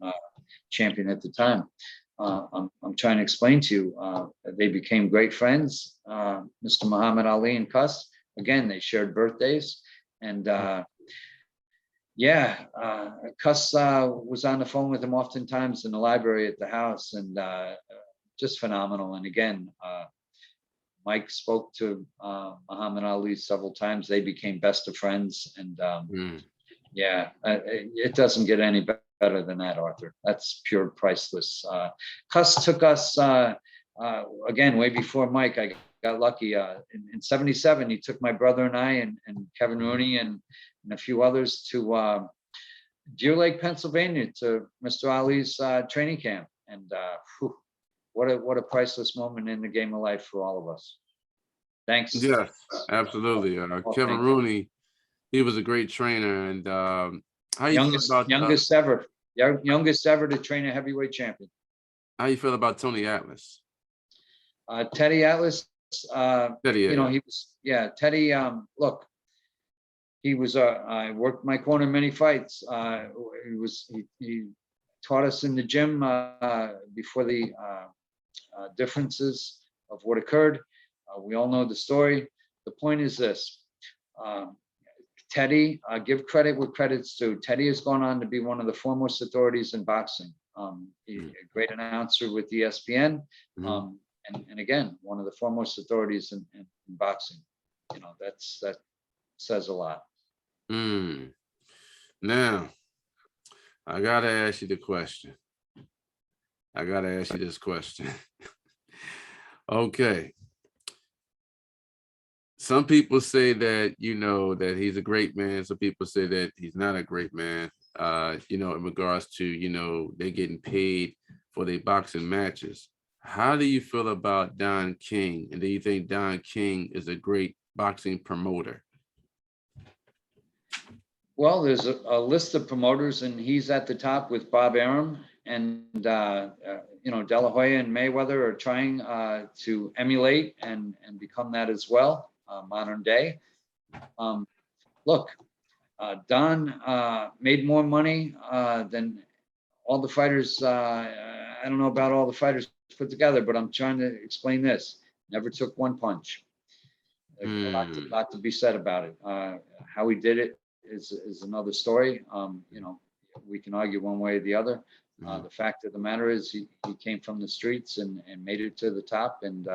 champion at the time. I'm trying to explain to you, they became great friends, Mr. Muhammad Ali and Cus. Again, they shared birthdays. And yeah, Cus was on the phone with him oftentimes in the library at the house, and just phenomenal. And again, Mike spoke to Muhammad Ali several times. They became best of friends. And Mhm. yeah, it doesn't get any better than that, Arthur. That's pure priceless. Cus took us again, way before Mike, I got lucky. In '77, he took my brother and I and Kevin Rooney and a few others to Deer Lake, Pennsylvania, to Mr. Ali's training camp. And whew, what a priceless moment in the game of life for all of us. Thanks. Yes, absolutely. Kevin Rooney, he was a great trainer. And how you feel about youngest ever to train a heavyweight champion. How you feel about Tony Atlas? Teddy Atlas, Teddy, you know, he was, Teddy, look, he was, I worked my corner in many fights. He taught us in the gym before the differences of what occurred. We all know the story. The point is this, Teddy, give credit where credit's due. Teddy has gone on to be one of the foremost authorities in boxing. He's a great announcer with ESPN. And again, one of the foremost authorities in boxing. You know, that says a lot. Now, I gotta ask you the question. I gotta ask you this question. Okay. Some people say that, you know, that he's a great man. Some people say that he's not a great man. You know, in regards to, you know, they're getting paid for their boxing matches. How do you feel about Don King? And do you think Don King is a great boxing promoter? Well, there's a list of promoters, and he's at the top with Bob Arum, and you know, De La Hoya and Mayweather are trying to emulate and become that as well, modern day. Look, Don made more money than all the fighters. I don't know about all the fighters put together, but I'm trying to explain this. Never took one punch. A lot to be said about it. How he did it is another story. You know, we can argue one way or the other. The fact of the matter is he came from the streets and made it to the top. And,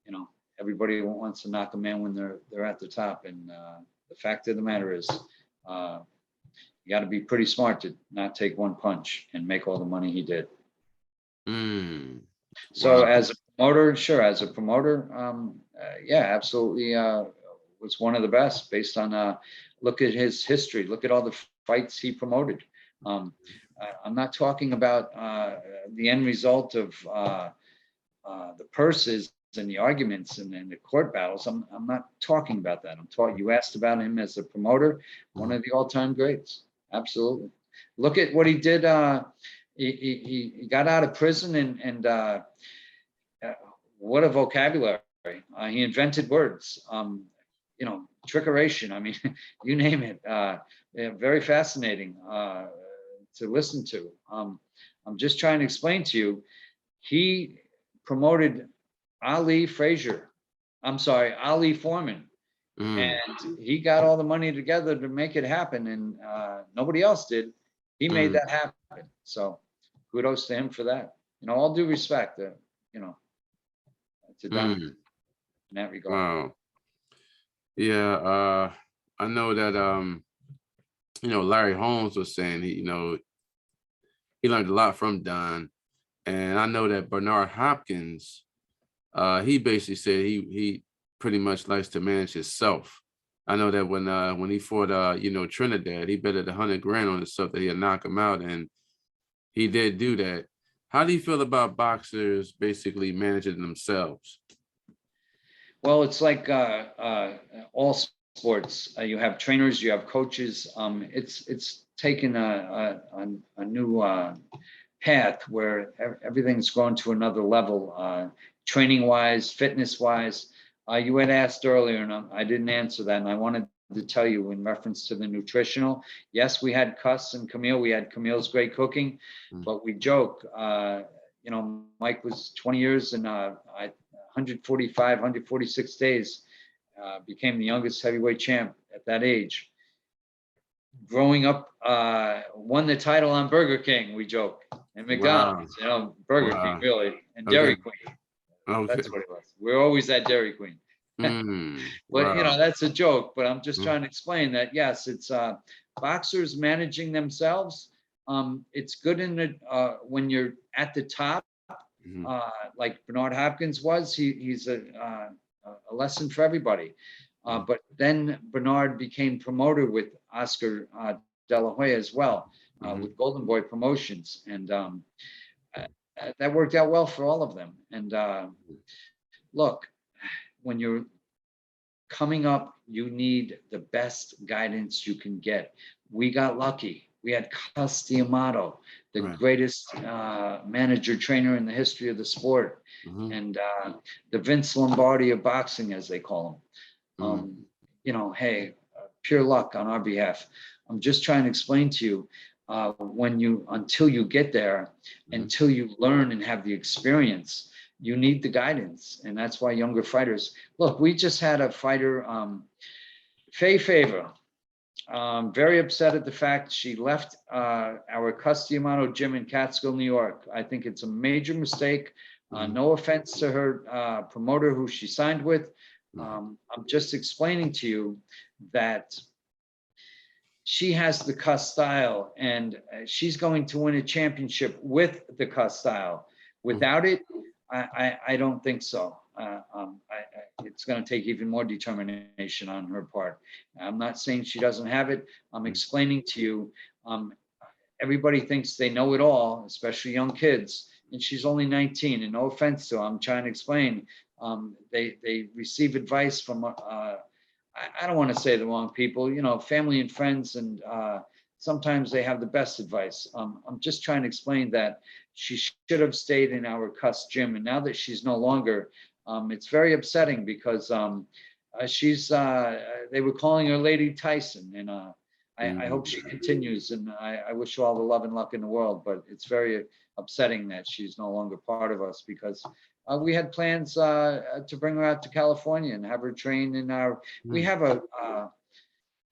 you know, everybody wants to knock a man when they're at the top. And the fact of the matter is you got to be pretty smart to not take one punch and make all the money he did. So as a promoter, sure. As a promoter, yeah, absolutely. Was one of the best based on, look at his history. Look at all the fights he promoted. I'm not talking about the end result of the purses and the arguments and the court battles. I'm not talking about that. You asked about him as a promoter, one of the all-time greats. Absolutely. Look at what he did. He got out of prison and what a vocabulary. He invented words. You know, trickeration. I mean, you name it. Very fascinating to listen to. I'm just trying to explain to you. He promoted Ali Foreman, and he got all the money together to make it happen, and nobody else did. He made that happen. So kudos to him for that. You know, all due respect, you know, to Don in that regard. Wow. Yeah, I know that you know, Larry Holmes was saying he learned a lot from Don, and I know that Bernard Hopkins, he basically said he pretty much likes to manage himself. I know that when he fought you know, Trinidad, he betted $100 grand on himself that he'd knock him out, and he did do that. How do you feel about boxers basically managing themselves? Well, it's like all sports. You have trainers, you have coaches. It's taken a new path where everything's gone to another level, training wise, fitness wise. You had asked earlier, and I didn't answer that, and I wanted to tell you in reference to the nutritional. Yes, we had Cus and Camille. We had Camille's great cooking, but we joke. You know, Mike was 20 years and 145, 146 days, became the youngest heavyweight champ at that age. Growing up, won the title on Burger King, we joke, and McDonald's, you know, Burger King, really, and Dairy Queen. That's what it was. We're always at Dairy Queen. But, you know, that's a joke, but I'm just trying to explain that, yes, it's boxers managing themselves. It's good in the when you're at the top, Mhm. like Bernard Hopkins was. He's a lesson for everybody. Mhm. But then Bernard became promoter with Oscar De La Hoya as well, Mhm. with Golden Boy Promotions, and uh, that worked out well for all of them. And look, when you're coming up, you need the best guidance you can get. We got lucky. We had Cus D'Amato, the Right. greatest manager trainer in the history of the sport, Mhm. and the Vince Lombardi of boxing, as they call him. Mhm. Hey, pure luck on our behalf. I'm just trying to explain to you, until you get there, Mhm. until you learn and have the experience, you need the guidance. And that's why younger fighters, look, we just had a fighter, Faye Favor, very upset at the fact she left our Cus D'Amato gym in Catskill, New York. I think it's a major mistake. Mhm. No offense to her promoter who she signed with. Mhm. I'm just explaining to you that she has the Cus style, and she's going to win a championship with the Cus style. Mhm. Without it, I don't think so. It's going to take even more determination on her part. I'm not saying she doesn't have it. I'm Mhm. explaining to you. Um, Everybody thinks they know it all, especially young kids. And she's only 19. And no offense to her, I'm trying to explain. They receive advice from I don't want to say the wrong people, family and friends, and sometimes they have the best advice. I'm just trying to explain that she should have stayed in our Cus gym, and now that she's no longer, it's very upsetting because she's. They were calling her Lady Tyson, and I hope she continues, and I wish her all the love and luck in the world. But it's very upsetting that she's no longer part of us because we had plans to bring her out to California and have her train in our. We Mhm. have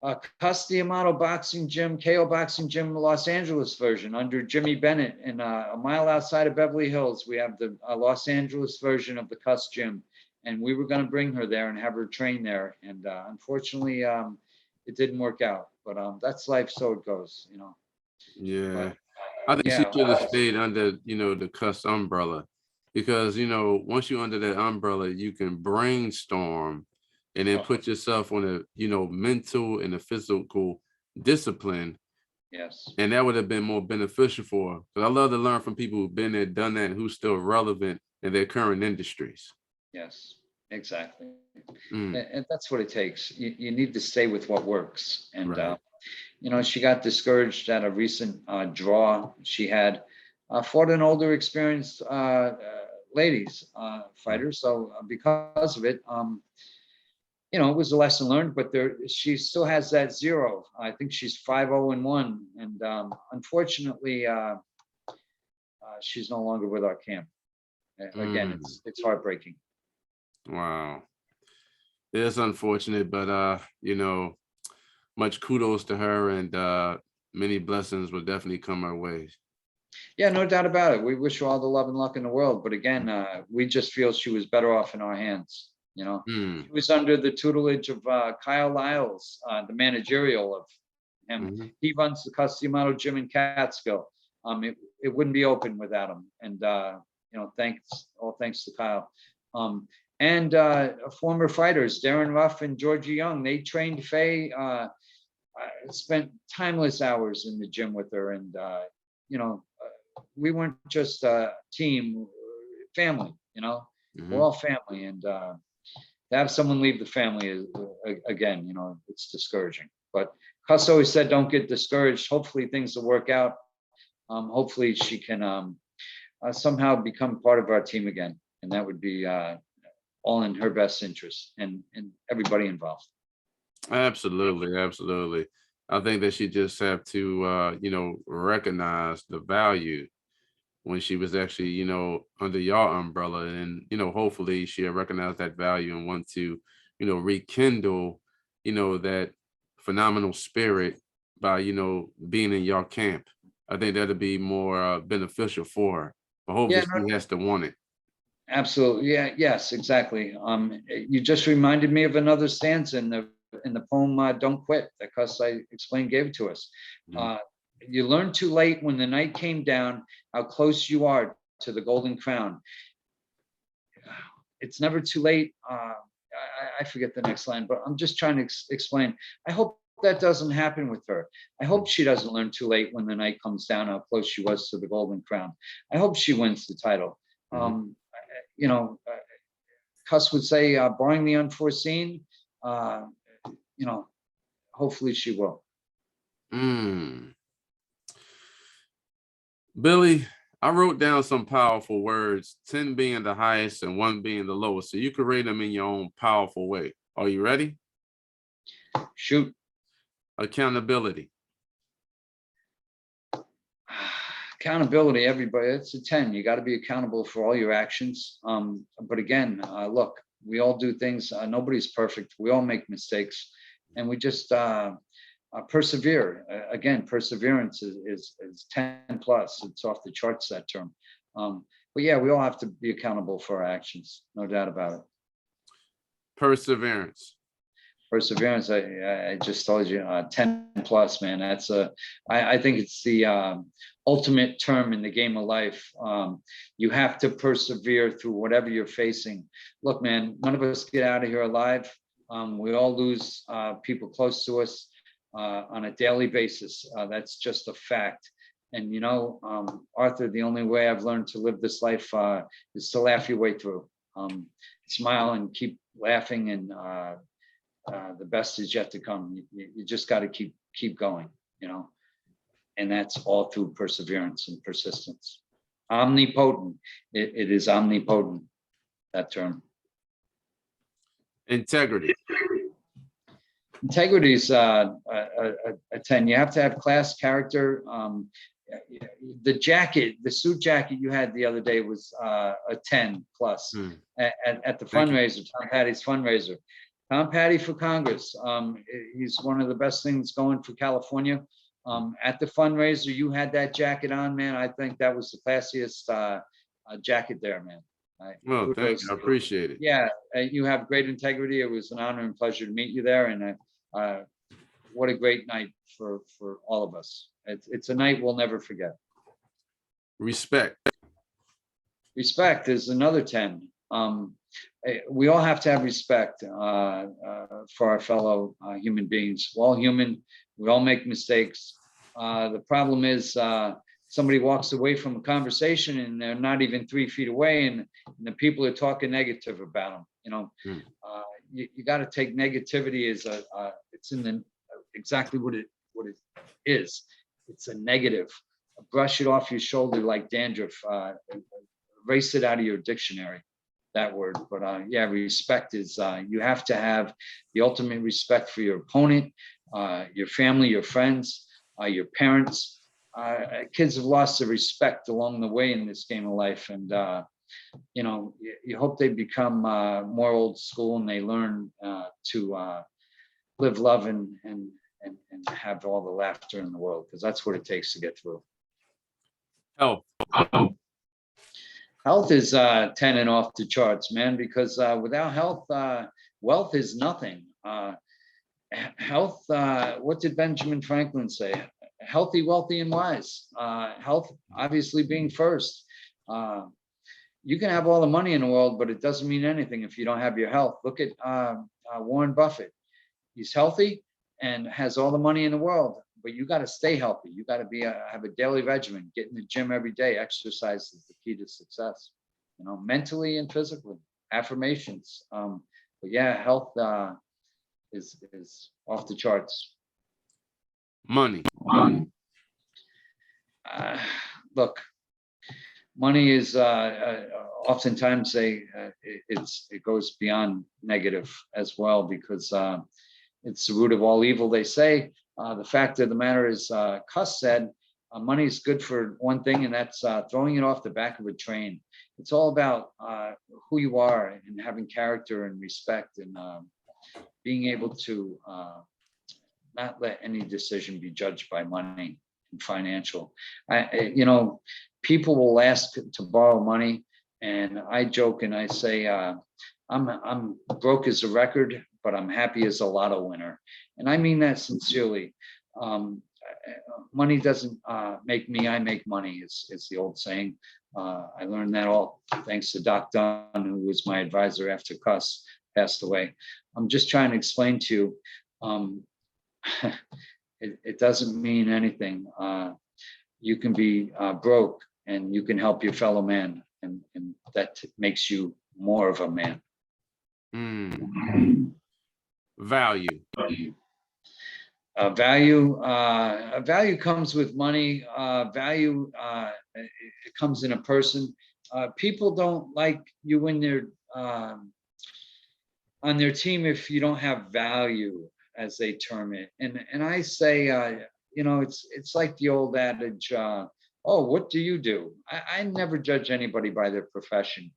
a Cus D'Amato boxing gym, KO boxing gym, Los Angeles version under Jimmy Bennett, and a mile outside of Beverly Hills, we have the Los Angeles version of the Cus gym, and we were going to bring her there and have her train there, and unfortunately, it didn't work out. But that's life, so it goes. Yeah. But I think she yeah, should have stayed under, the Cuss umbrella because, once you're under that umbrella, you can brainstorm and then oh, put yourself on a, mental and a physical discipline. yes, And that would have been more beneficial for her. Because I love to learn from people who've been there, done that, and who's still relevant in their current industries. yes, exactly. Mm, And that's what it takes. You need to stay with what works. And right. she got discouraged at a recent draw she had. Fought an older, experienced ladies Mm, fighter. So because of it, it was a lesson learned. But she still has that zero. I think she's 5-0-1, and unfortunately, she's no longer with our camp. Again, mm, it's heartbreaking. wow. It's unfortunate, but much kudos to her and many blessings will definitely come our way. Yeah, no doubt about it. We wish her all the love and luck in the world. But again, we just feel she was better off in our hands. She Mm, was under the tutelage of Kyle Lyles, the managerial of him. mhm. He runs the Cus D'Amato gym in Catskill. It wouldn't be open without him. And, thanks to Kyle. And former fighters, Darren Ruff and Georgie Young, they trained Faye, spent timeless hours in the gym with her. And, we weren't just a team, family, we're Mhm. all family. And to have someone leave the family is, again, it's discouraging. But Cuss always said, don't get discouraged. Hopefully things will work out. Hopefully she can somehow become part of our team again. And that would be all in her best interest and everybody involved. Absolutely, absolutely. I think that she just have to recognize the value when she was actually, under your umbrella. And, hopefully she'll recognize that value and want to, rekindle, that phenomenal spirit by, being in your camp. I think that'll be more beneficial for her. But hopefully Yeah, she has to want it. absolutely. Yeah, yes, exactly. You just reminded me of another stanza in the poem "Don't Quit" that Cuss I explained gave to us. Mhm. Uh, you learned too late when the night came down how close you are to the Golden Crown. It's never too late. I forget the next line, but I'm just trying to explain. I hope that doesn't happen with her. I hope she doesn't learn too late when the night comes down how close she was to the Golden Crown. I hope she wins the title. You know, Cus would say, barring the unforeseen, you know, hopefully she will. Billy, I wrote down some powerful words, 10 being the highest and 1 being the lowest. So you can rate them in your own powerful way. Are you ready? Shoot. Accountability. Accountability, everybody, it's a 10. You got to be accountable for all your actions. But again, look, we all do things. Nobody's perfect. We all make mistakes, and we just persevere. Again, perseverance is 10 plus. It's off the charts, that term. But yeah, we all have to be accountable for our actions. No doubt about it. Perseverance. Perseverance, I just told you, 10 plus, man. That's I think it's the ultimate term in the game of life. You have to persevere through whatever you're facing. Look, man, none of us get out of here alive. We all lose people close to us on a daily basis. That's just a fact. And you know, Arthur, the only way I've learned to live this life is to laugh your way through. Smile and keep laughing, and the best is yet to come. You just got to keep going, you know, and that's all through perseverance and persistence. Omnipotent. It is omnipotent, that term. Integrity. Integrity is a 10. You have to have class, character. The suit jacket you had the other day was a 10 plus at the fundraiser, Tom Patty's fundraiser. Tom Patty for Congress. He's one of the best things going for California. At the fundraiser, you had that jacket on, man. I think that was the classiest jacket there, man. Well, thank you. I appreciate it. Yeah, you have great integrity. It was an honor and pleasure to meet you there, and what a great night for all of us. It's a night we'll never forget. Respect. Respect is another 10. We all have to have respect for our fellow human beings. We're all human. We all make mistakes. The problem is somebody walks away from a conversation and they're not even 3 feet away, and the people are talking negative about them. You know, you got to take negativity as it's in the exactly what it is. It's a negative. Brush it off your shoulder like dandruff. Erase it out of your dictionary, that word. But yeah, respect is you have to have the ultimate respect for your opponent, your family, your friends, your parents. Kids have lost their respect along the way in this game of life, and you know, you hope they become more old school and they learn to live, love, and have all the laughter in the world, because that's what it takes to get through. Health. Health is 10 and off the charts, man, because without health, wealth is nothing. Health, what did Benjamin Franklin say? Healthy, wealthy, and wise. Health, obviously, being first. You can have all the money in the world, but it doesn't mean anything if you don't have your health. Look at Warren Buffett. He's healthy and has all the money in the world, but you got to stay healthy. You got to have a daily regimen, get in the gym every day. Exercise is the key to success, you know, mentally and physically. Affirmations. But yeah, health is off the charts. Money. Look, money is oftentimes it goes beyond negative as well, because it's the root of all evil, they say. The fact of the matter is, Cus said, money is good for one thing, and that's throwing it off the back of a train. It's all about who you are and having character and respect, and being able to not let any decision be judged by money and financial. You know, people will ask to borrow money, and I joke and I say, I'm broke as a record, but I'm happy as a lotto winner. And I mean that sincerely. Money doesn't make me, I make money, is the old saying. I learned that all thanks to Doc Dunn, who was my advisor after Cus passed away. I'm just trying to explain to you, it doesn't mean anything. You can be broke and you can help your fellow man, and that makes you more of a man. Value. Value comes with money. Value it comes in a person. People don't like you when they're on their team if you don't have value, as they term it. And I say, it's like the old adage. Oh, what do you do? I never judge anybody by their profession.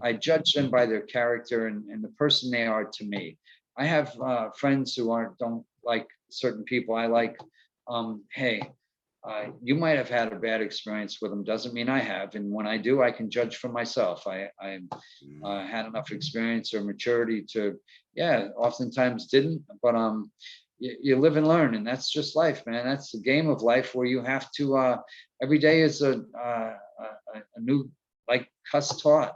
I judge them by their character and the person they are to me. I have friends who don't like certain people. I like, hey, you might have had a bad experience with them. Doesn't mean I have. And when I do, I can judge for myself. I had enough experience or maturity to, oftentimes didn't, but you live and learn, and that's just life, man. That's the game of life where you have to, every day is a new, like Cus taught,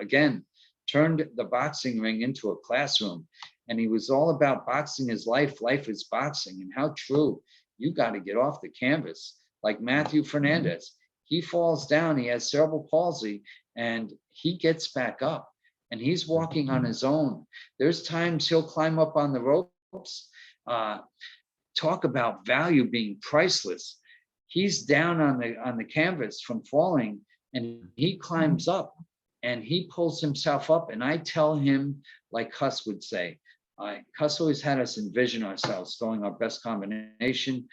again, turned the boxing ring into a classroom. And he was all about boxing is life. Life is boxing. And how true. You got to get off the canvas. Like Matthew Fernandez, he falls down. He has cerebral palsy and he gets back up and he's walking on his own. There's times he'll climb up on the ropes. Talk about value being priceless. He's down on the canvas from falling and he climbs up and he pulls himself up. And I tell him, like Cus would say, Cus always had us envision ourselves throwing our best combination,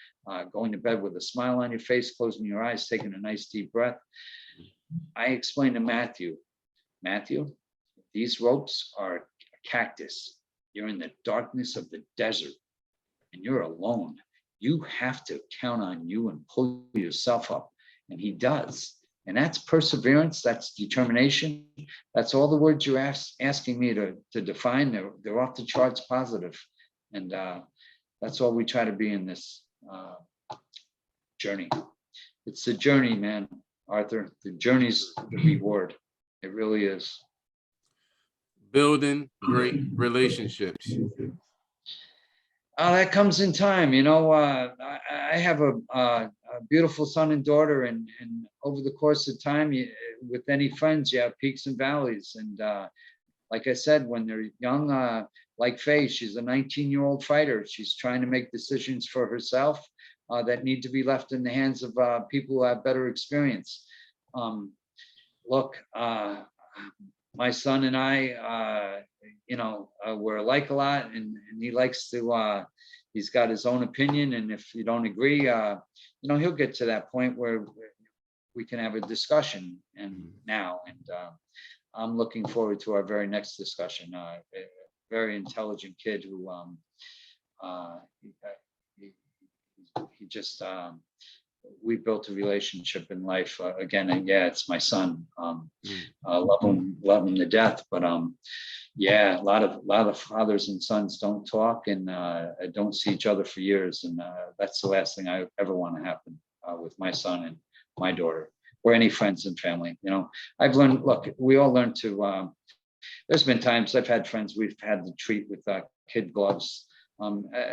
going to bed with a smile on your face, closing your eyes, taking a nice deep breath. I explained to Matthew, these ropes are a cactus. You're in the darkness of the desert and you're alone. You have to count on you and pull yourself up. And he does. And that's perseverance, that's determination. That's all the words you're asking me to define. They're off the charts positive. And that's all we try to be in this journey. It's the journey, man, Arthur. The journey's the reward. It really is. Building great relationships. That comes in time. I have a beautiful son and daughter, and over the course of time, with any friends, you have peaks and valleys. And like I said, when they're young, like Faye, she's a 19-year-old fighter. She's trying to make decisions for herself that need to be left in the hands of people who have better experience. Look, my son and I, we're alike a lot, and he likes to, he's got his own opinion. And if you don't agree, he'll get to that point where we can have a discussion. And I'm looking forward to our very next discussion. A very intelligent kid who, he just, we built a relationship in life again, and it's my son. I love him to death, but a lot of fathers and sons don't talk and don't see each other for years, and that's the last thing I ever want to happen with my son and my daughter, or any friends and family. I've learned. Look, we all learn to. There's been times I've had friends we've had to treat with kid gloves.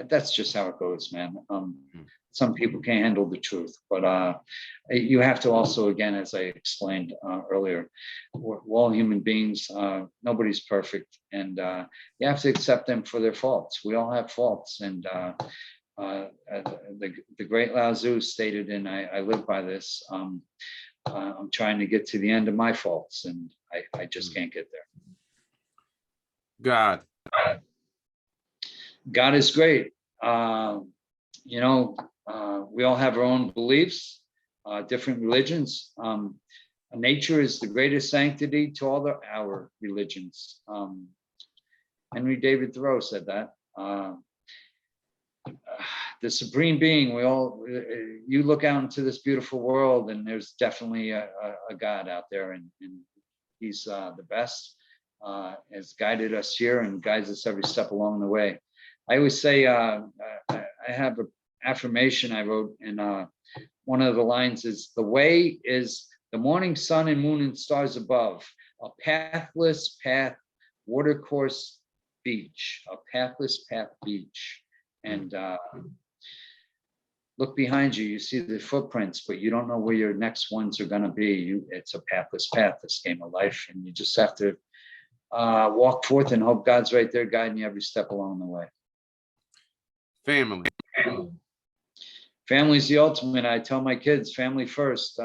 That's just how it goes, man. Some people can't handle the truth, but you have to also, again, as I explained earlier, we're all human beings. Nobody's perfect, and you have to accept them for their faults. We all have faults, and the great Lao Tzu stated, and I live by this, I'm trying to get to the end of my faults, and I just can't get there. God is great. We all have our own beliefs, different religions. Nature is the greatest sanctity to all our religions. Henry David Thoreau said that. The supreme being, you look out into this beautiful world, and there's definitely a God out there, and he's the best, has guided us here and guides us every step along the way. I always say, I have an affirmation I wrote, and one of the lines is, the way is The morning sun and moon and stars above, a pathless path, watercourse beach, a pathless path beach. And look behind you, you see the footprints, but you don't know where your next ones are going to be. It's a pathless path, this game of life. And you just have to walk forth and hope God's right there guiding you every step along the way. Family. Family's the ultimate. I tell my kids, family first.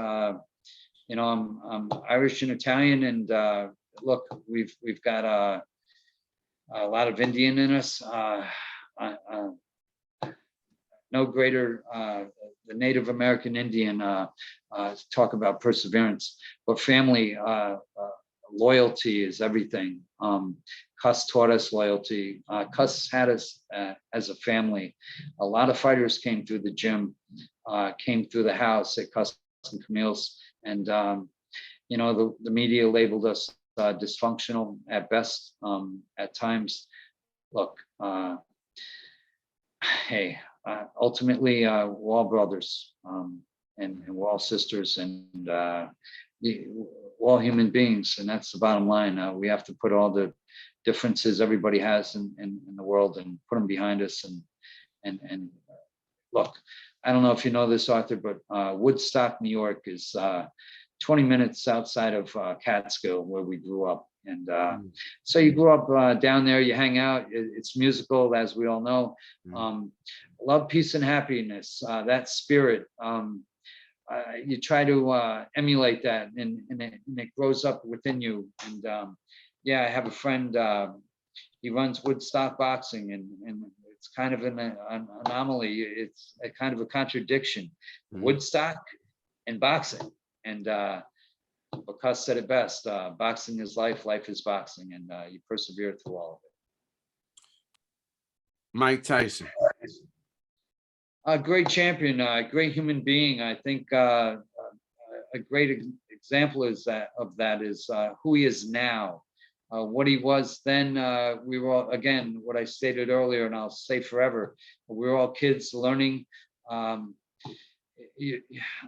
You know, I'm Irish and Italian, and look, we've got a lot of Indian in us. No greater, the Native American Indian, talk about perseverance, but family, loyalty is everything. Cus taught us loyalty. Cus had us as a family. A lot of fighters came through the gym, came through the house at Cus and Camille's, and you know, the media labeled us dysfunctional at best, at times. Look, hey, ultimately, we're all brothers, and we're all sisters, and we're all human beings, and that's the bottom line. We have to put all the differences everybody has in the world and put them behind us. And look, I don't know if you know this, Arthur, but Woodstock, New York is 20 minutes outside of Catskill, where we grew up. And so you grew up down there, you hang out, it's musical, as we all know. Love, peace, and happiness, that spirit. You try to emulate that, and it grows up within you. And yeah, I have a friend, he runs Woodstock Boxing, and it's kind of an anomaly. It's a kind of a contradiction, Woodstock and boxing. And Cus said it best, boxing is life, life is boxing, and you persevere through all of it. Mike Tyson. A great champion, a great human being. I think a great example is of that is who he is now. What he was then, we were all, again, what I stated earlier, and I'll say forever, we were all kids learning. A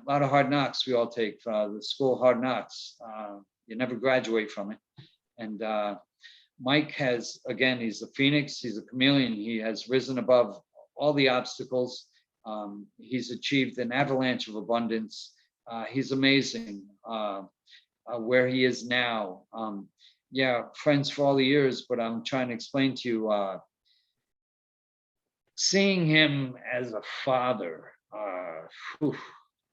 lot of hard knocks we all take, the school hard knocks. You never graduate from it. And Mike has, again, he's a phoenix, he's a chameleon. He has risen above all the obstacles. He's achieved an avalanche of abundance. He's amazing where he is now. Yeah, friends for all the years, but I'm trying to explain to you, seeing him as a father,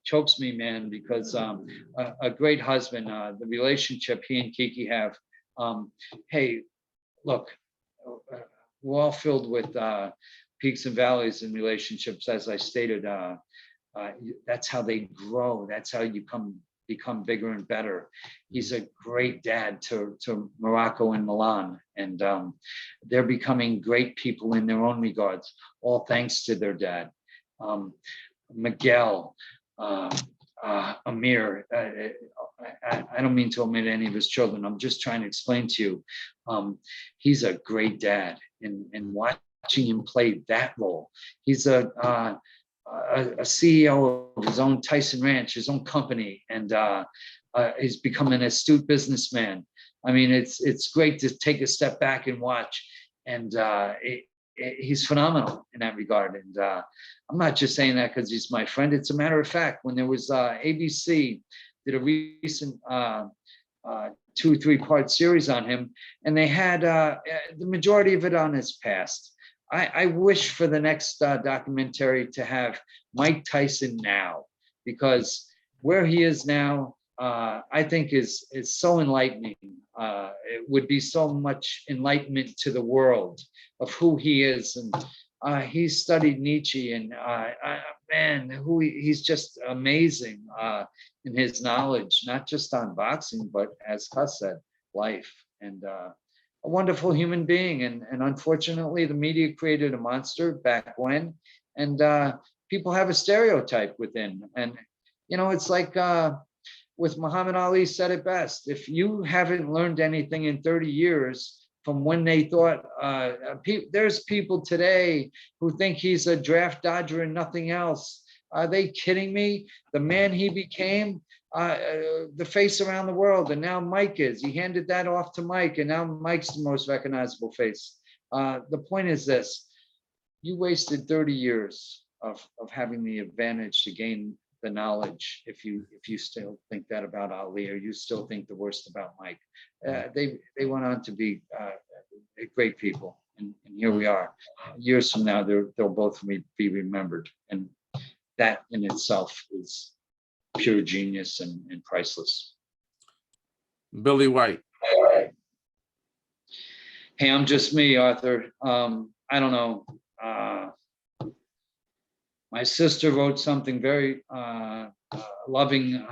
chokes me, man, because a great husband, the relationship he and Kiki have. Hey, look, we're all filled with peaks and valleys in relationships, as I stated. That's how they grow. That's how you become bigger and better. He's a great dad to Morocco and Milan, and they're becoming great people in their own regards, all thanks to their dad. Miguel, Amir, I don't mean to omit any of his children. I'm just trying to explain to you, he's a great dad, and watching him play that role. He's a CEO of his own Tyson ranch, his own company, and he's become an astute businessman. I mean, it's great to take a step back and watch, and he's phenomenal in that regard. And I'm not just saying that because he's my friend. It's a matter of fact. When there was ABC did a recent 2-3 part series on him, and they had the majority of it on his past. I wish for the next documentary to have Mike Tyson now, because where he is now, I think is so enlightening. It would be so much enlightenment to the world of who he is. And he studied Nietzsche, and man, he's just amazing in his knowledge, not just on boxing, but as Cus said, life. And a wonderful human being. And unfortunately, the media created a monster back when, and people have a stereotype within. And, you know, it's like with Muhammad Ali said it best: if you haven't learned anything in 30 years from when they thought, there's people today who think he's a draft dodger and nothing else. Are they kidding me? The man he became, the face around the world, and now Mike is. He handed that off to Mike, and now Mike's the most recognizable face. The point is this: you wasted 30 years of having the advantage to gain the knowledge. If you still think that about Ali, or you still think the worst about Mike, they went on to be great people, and here we are. Years from now, they'll both be remembered, and that in itself is pure genius and priceless. Billy White. Hey, I'm just me, Arthur. I don't know. My sister wrote something very loving.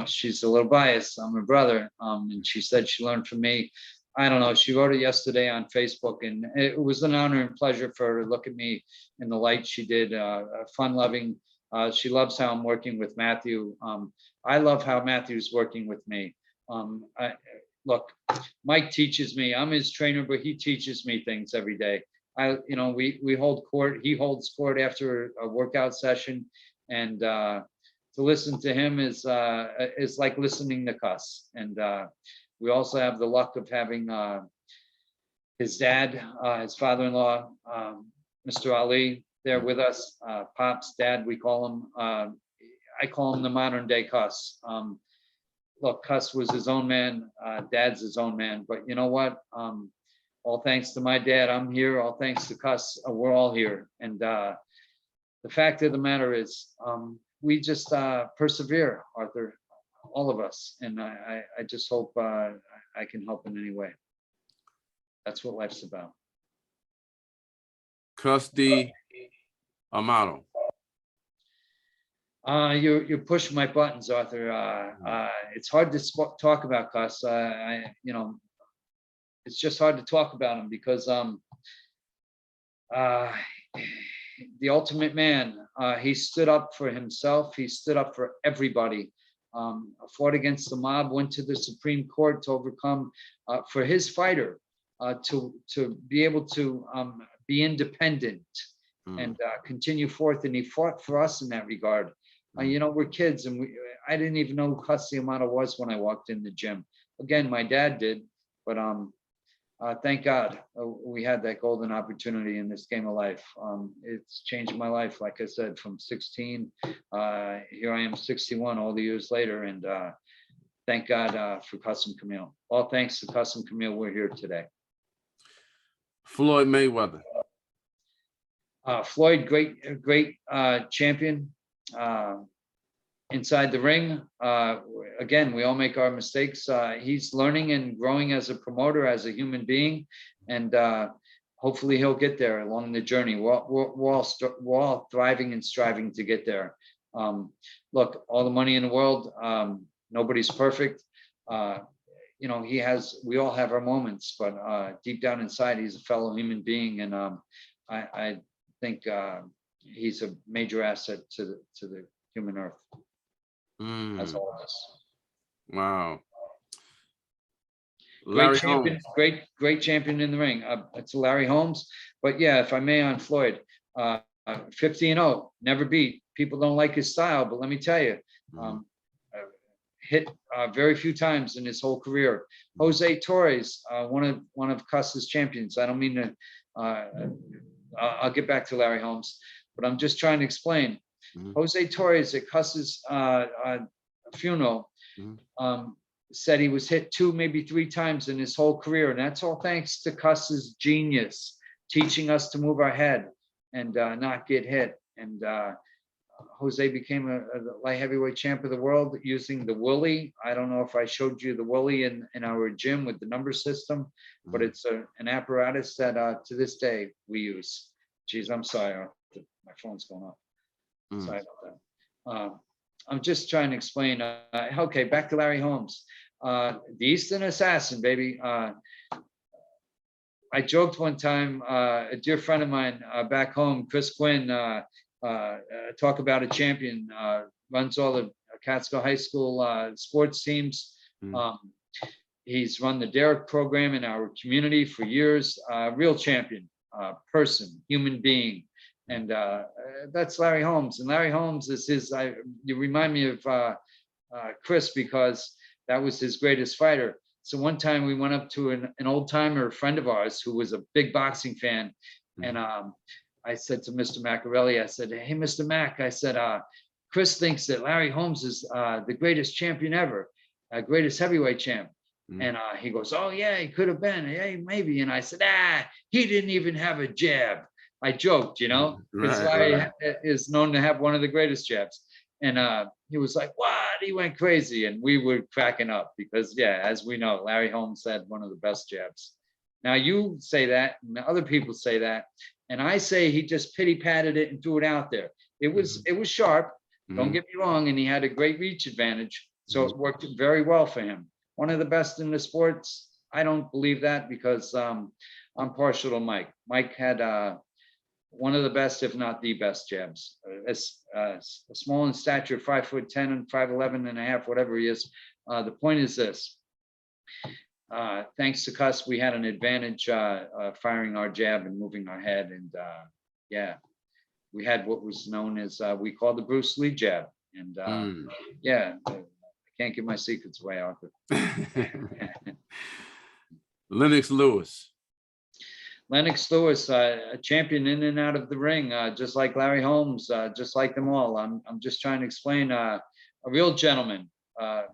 She's a little biased. I'm her brother, and she said she learned from me. I don't know. She wrote it yesterday on Facebook, and it was an honor and pleasure for her to look at me in the light she did. Fun-loving. She loves how I'm working with Matthew. I love how Matthew's working with me. Look, Mike teaches me. I'm his trainer, but he teaches me things every day. We hold court. He holds court after a workout session, and to listen to him is like listening to Cus. And we also have the luck of having his dad, his father-in-law, Mr. Ali, there with us. Pop's dad, we call him. I call him the modern day Cus. Look, Cus was his own man. Dad's his own man. But you know what? All thanks to my dad, I'm here. All thanks to Cus, we're all here. And the fact of the matter is, we just persevere, Arthur, all of us. And I just hope I can help in any way. That's what life's about. Cus D'Amato. You're pushing my buttons, Arthur. It's hard to talk about Cus. It's just hard to talk about him because the ultimate man. He stood up for himself. He stood up for everybody. Fought against the mob. Went to the Supreme Court to overcome for his fighter to be able to be independent and continue forth. And he fought for us in that regard. We're kids, and I didn't even know who Cus D'Amato was when I walked in the gym. Again, my dad did, but thank God we had that golden opportunity in this game of life. It's changed my life, like I said, from 16. Here I am, 61, all the years later, and thank God for Cus and Camille. All thanks to Cus and Camille, we're here today. Floyd Mayweather. Floyd, great champion. Inside the ring, again, we all make our mistakes. He's learning and growing as a promoter, as a human being, and hopefully he'll get there along the journey. We're all thriving and striving to get there. Look, all the money in the world, nobody's perfect. We all have our moments, but deep down inside, he's a fellow human being, and I think he's a major asset to the human earth. As all of us. Wow. Great champion, great champion in the ring. It's Larry Holmes. But yeah, if I may, on Floyd, 50-0, never beat. People don't like his style, but let me tell you, hit very few times in his whole career. Jose Torres, one of Cus's champions. I don't mean to. I'll get back to Larry Holmes, but I'm just trying to explain. Jose Torres at Cus's funeral said he was hit 2, maybe 3 times in his whole career, and that's all thanks to Cus's genius, teaching us to move our head and not get hit. And Jose became a light heavyweight champ of the world using the Willie. I don't know if I showed you the Willie in our gym with the number system, but it's an apparatus that to this day we use. Geez, I'm sorry, my phone's going off. Sorry about that. I'm just trying to explain. Okay, back to Larry Holmes. The Eastern Assassin, baby. I joked one time, a dear friend of mine back home, Chris Quinn, talk about a champion, runs all the Catskill High School sports teams. He's run the Derrick program in our community for years. Real champion, person, human being. And that's Larry Holmes. And Larry Holmes is you remind me of Chris because that was his greatest fighter. So one time we went up to an old timer, a friend of ours who was a big boxing fan. And I said to Mr. Machiavelli, I said, hey, Mr. Mac, I said, Chris thinks that Larry Holmes is the greatest champion ever, greatest heavyweight champ. And he goes, oh, yeah, he could have been. Yeah, maybe. And I said, he didn't even have a jab. I joked, because Larry is known to have one of the greatest jabs. And he was like, what? He went crazy. And we were cracking up because, yeah, as we know, Larry Holmes had one of the best jabs. Now you say that, and other people say that. And I say he just pity patted it and threw it out there. It was sharp. Don't get me wrong. And he had a great reach advantage. So it worked very well for him. One of the best in the sports. I don't believe that because I'm partial to Mike. Mike had one of the best, if not the best jabs. As small in stature, 5'10" and 5'11" and a half, whatever he is. The point is this. Thanks to Cus, we had an advantage firing our jab and moving our head. And yeah, we had what was known as, we called the Bruce Lee jab. And yeah, I can't give my secrets away, Arthur. Lennox Lewis. Lennox Lewis, a champion in and out of the ring, just like Larry Holmes, just like them all. I'm just trying to explain a real gentleman, a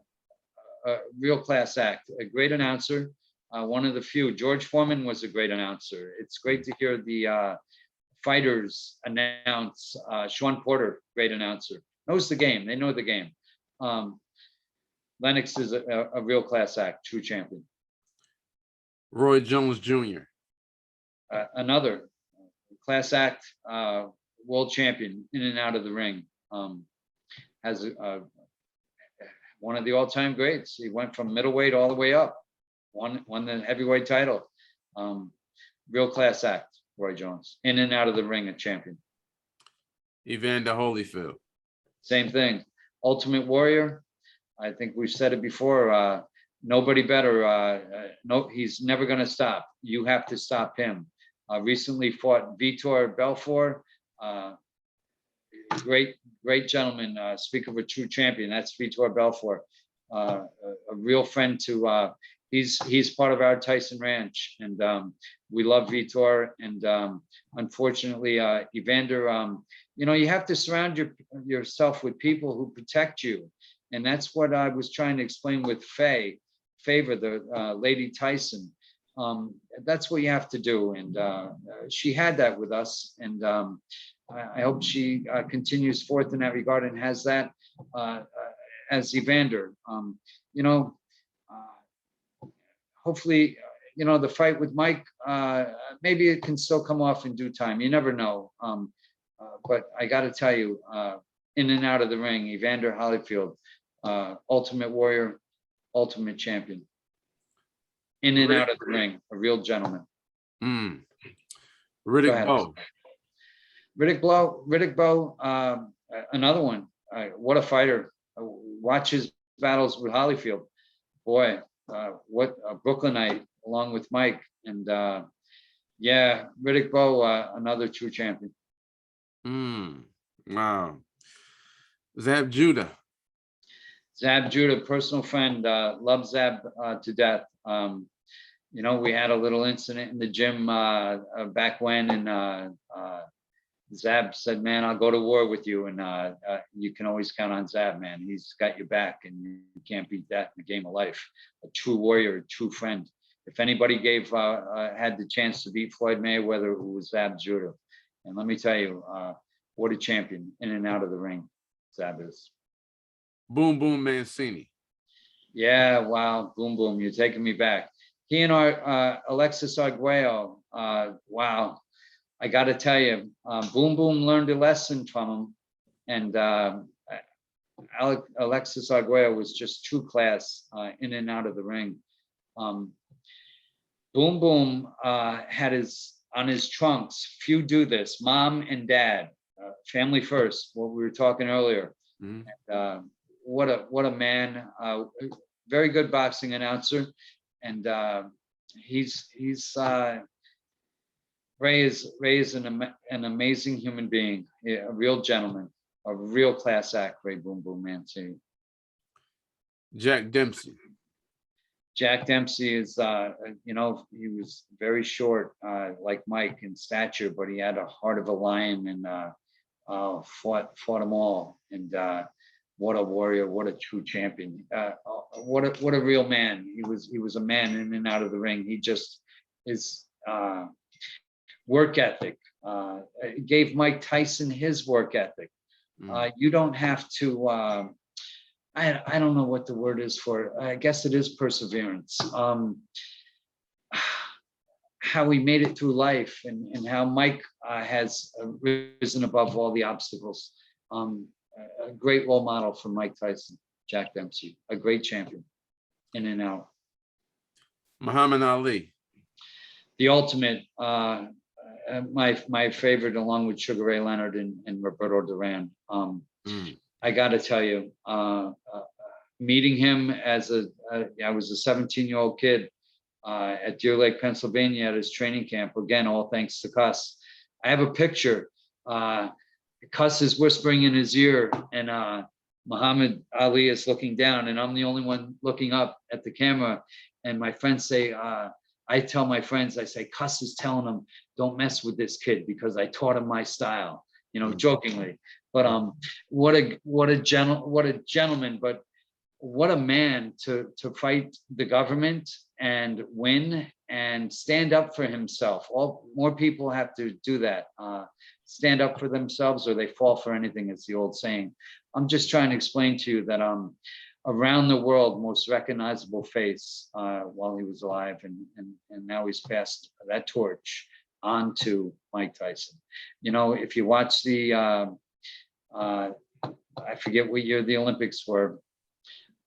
real class act, a great announcer, one of the few. George Foreman was a great announcer. It's great to hear the fighters announce. Sean Porter, great announcer, knows the game. They know the game. Lennox is a real class act, true champion. Roy Jones Jr. Another class act, world champion in and out of the ring. Has one of the all-time greats. He went from middleweight all the way up, won the heavyweight title. Real class act, Roy Jones, in and out of the ring, a champion. Evander Holyfield. Same thing. Ultimate Warrior. I think we've said it before. Nobody better. No, he's never going to stop. You have to stop him. Recently fought Vitor Belfort. Great gentleman. Speak of a true champion. That's Vitor Belfort. A real friend to. He's part of our Tyson Ranch, and we love Vitor. And unfortunately, Evander. You have to surround yourself with people who protect you. And that's what I was trying to explain with Favor, the Lady Tyson. That's what you have to do. And she had that with us. And I hope she continues forth in that regard and has that as Evander. Hopefully, the fight with Mike, maybe it can still come off in due time. You never know. But I got to tell you, in and out of the ring, Evander Holyfield, Ultimate Warrior, Ultimate Champion. In and out of the ring, a real gentleman. Riddick Bowe. Riddick Bowe, another one. What a fighter. Watch his battles with Holyfield. Boy, what a Brooklynite along with Mike. And yeah, Riddick Bowe, another true champion. Wow. Zab Judah. Zab Judah, personal friend, love Zab to death. We had a little incident in the gym back when, and Zab said, man, I'll go to war with you. And you can always count on Zab, man. He's got your back, and you can't beat that in the game of life. A true warrior, a true friend. If anybody had the chance to beat Floyd Mayweather, it was Zab Judah. And let me tell you, what a champion in and out of the ring Zab is. Boom Boom Mancini. Yeah, wow, Boom Boom, you're taking me back. He and our Alexis Arguello, wow, I got to tell you, Boom Boom learned a lesson from him, and Alexis Arguello was just true class in and out of the ring. Boom Boom had on his trunks, few do this, mom and dad, family first, what we were talking earlier. And, what a man, very good boxing announcer. And Ray is an amazing human being, a real gentleman, a real class act, Ray Boom Boom Mancini. Jack Dempsey. Jack Dempsey is, he was very short, like Mike in stature, but he had a heart of a lion and fought them all. And what a warrior, what a true champion, what a real man. He was a man in and out of the ring. He just his work ethic gave Mike Tyson his work ethic. You don't have to. I don't know what the word is for it. I guess it is perseverance. How he made it through life and how Mike has risen above all the obstacles. A great role model for Mike Tyson, Jack Dempsey, a great champion, in and out. Muhammad Ali. The ultimate, my favorite, along with Sugar Ray Leonard and Roberto Duran. I got to tell you, meeting him as I was a 17-year-old kid at Deer Lake, Pennsylvania, at his training camp. Again, all thanks to Cus. I have a picture. Cus is whispering in his ear, and Muhammad Ali is looking down, and I'm the only one looking up at the camera. And my friends say, I tell my friends, I say, Cus is telling him, don't mess with this kid because I taught him my style, jokingly. But what a gentleman, but what a man to fight the government and win and stand up for himself. More people have to do that. Stand up for themselves or they fall for anything, is the old saying. I'm just trying to explain to you that around the world, most recognizable face while he was alive, and now he's passed that torch on to Mike Tyson. If you watch the I forget what year the Olympics were,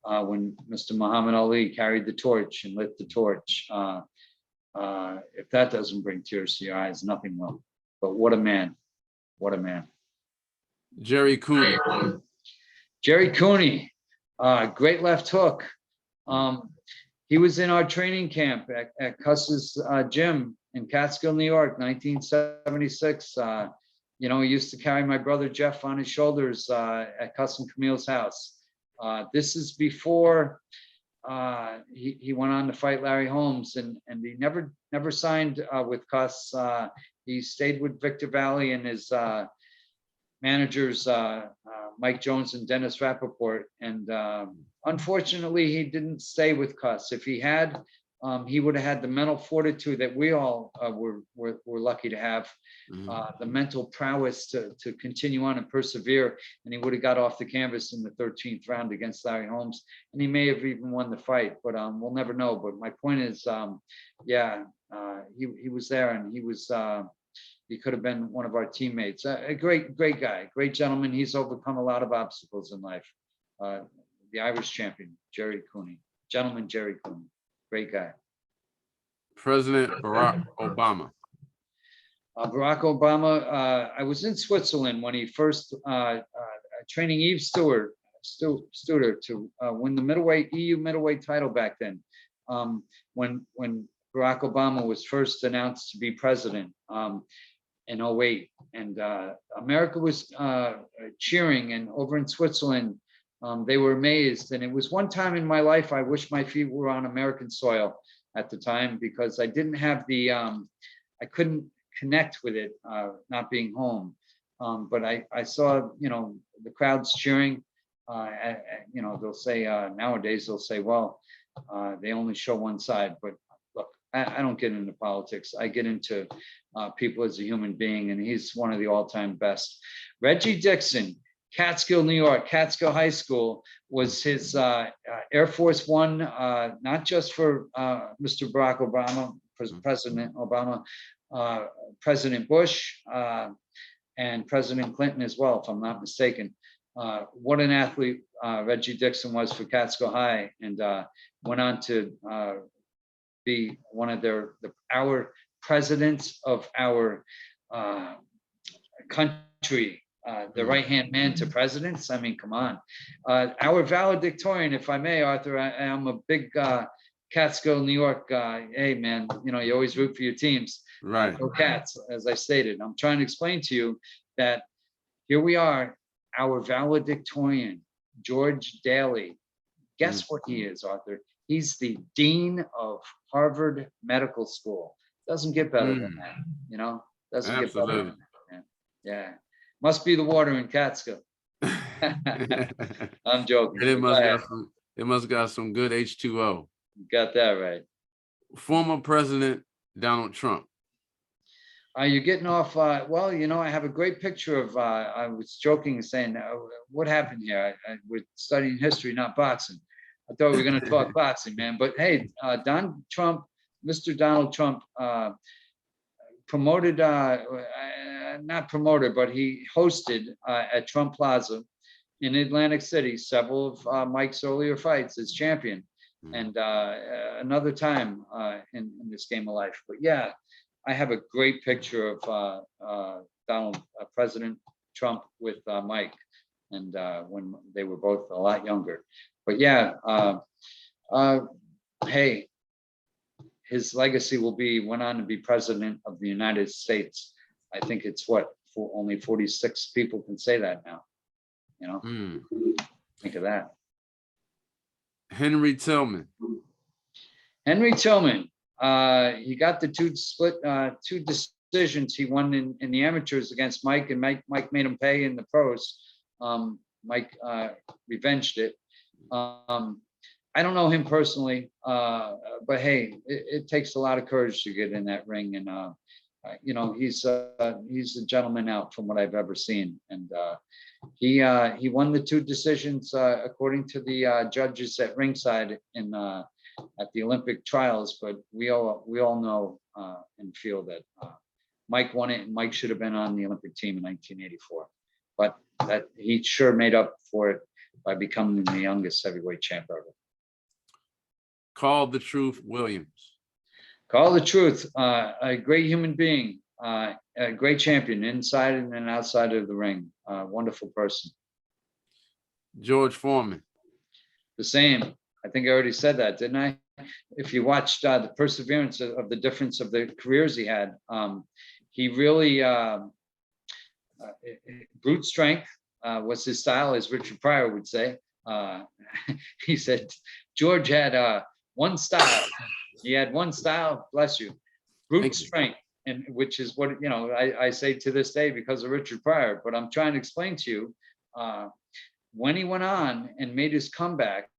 when Mr. Muhammad Ali carried the torch and lit the torch. If that doesn't bring tears to your eyes, nothing will. But what a man. What a man. Jerry Cooney. Jerry Cooney, great left hook. He was in our training camp at Cus's gym in Catskill, New York, 1976. He used to carry my brother Jeff on his shoulders at Cus and Camille's house. This is before he went on to fight Larry Holmes, and he never signed with Cus. He stayed with Victor Valley and his managers, Mike Jones and Dennis Rappaport. And unfortunately, he didn't stay with Cus. If he had, he would have had the mental fortitude that we all were lucky to have, the mental prowess to continue on and persevere. And he would have got off the canvas in the 13th round against Larry Holmes, and he may have even won the fight, but we'll never know. But my point is, he was there, and he could have been one of our teammates. A great guy, great gentleman. He's overcome a lot of obstacles in life. The Irish champion, Jerry Cooney, gentleman Jerry Cooney. Great guy. President Barack Obama. Barack Obama, I was in Switzerland when he first training Eve Stewart to win the EU middleweight title back then. When Barack Obama was first announced to be president in 2008, and America was cheering, and over in Switzerland, they were amazed. And it was one time in my life I wish my feet were on American soil at the time, because I didn't have I couldn't connect with it, not being home. But I saw, the crowds cheering. They'll say, nowadays they'll say, well, they only show one side. But look, I don't get into politics. I get into people as a human being, and he's one of the all-time best. Reggie Dixon, Catskill, New York, Catskill High School was his Air Force One, not just for Mr. Barack Obama, President Obama, President Bush, and President Clinton as well, if I'm not mistaken. What an athlete Reggie Dixon was for Catskill High, and went on to be one of our presidents of our country. The right-hand man to presidents. I mean, come on. Our valedictorian, if I may, Arthur, I'm a big Catskill, New York guy. Hey, man, you always root for your teams. Right. Go Cats, as I stated. I'm trying to explain to you that here we are, our valedictorian, George Daly, Guess what he is, Arthur? He's the dean of Harvard Medical School. Doesn't get better than that, you know? Doesn't get better than that, man. Yeah. Must be the water in Catskill. I'm joking. And it must got some good H2O. Got that right. Former President Donald Trump. You're getting off. Well, you know, I have a great picture of. I was joking, saying, "What happened here? We're studying history, not boxing." I thought we were going to talk boxing, man. But hey, Don Trump, Mr. Donald Trump, promoted, not promoted, but he hosted at Trump Plaza in Atlantic City several of Mike's earlier fights as champion, and another time in this game of life. But yeah. I have a great picture of President Trump with Mike, and when they were both a lot younger. But yeah, hey, his legacy will be went on to be president of the United States. I think it's only 46 people can say that now. You know, think of that. Henry Tillman. Henry Tillman. He got the two decisions he won in the amateurs against Mike, and Mike made him pay in the pros. Mike revenged it. I don't know him personally, but hey, it takes a lot of courage to get in that ring, and you know, he's a gentleman out from what I've ever seen, and he won the two decisions according to the judges at ringside in. At the Olympic trials, but we all know and feel that Mike won it, and Mike should have been on the Olympic team in 1984. But that he sure made up for it by becoming the youngest heavyweight champ ever. Call the Truth Williams. Call the Truth, a great human being, a great champion inside and outside of the ring. Wonderful person. George Foreman. The same. I think I already said that, didn't I? If you watched the perseverance of the difference of the careers he had, he really brute strength was his style, as Richard Pryor would say. He said George had one style. He had one style. Bless you, brute strength, and which is what I say to this day because of Richard Pryor. But I'm trying to explain to you when he went on and made his comeback.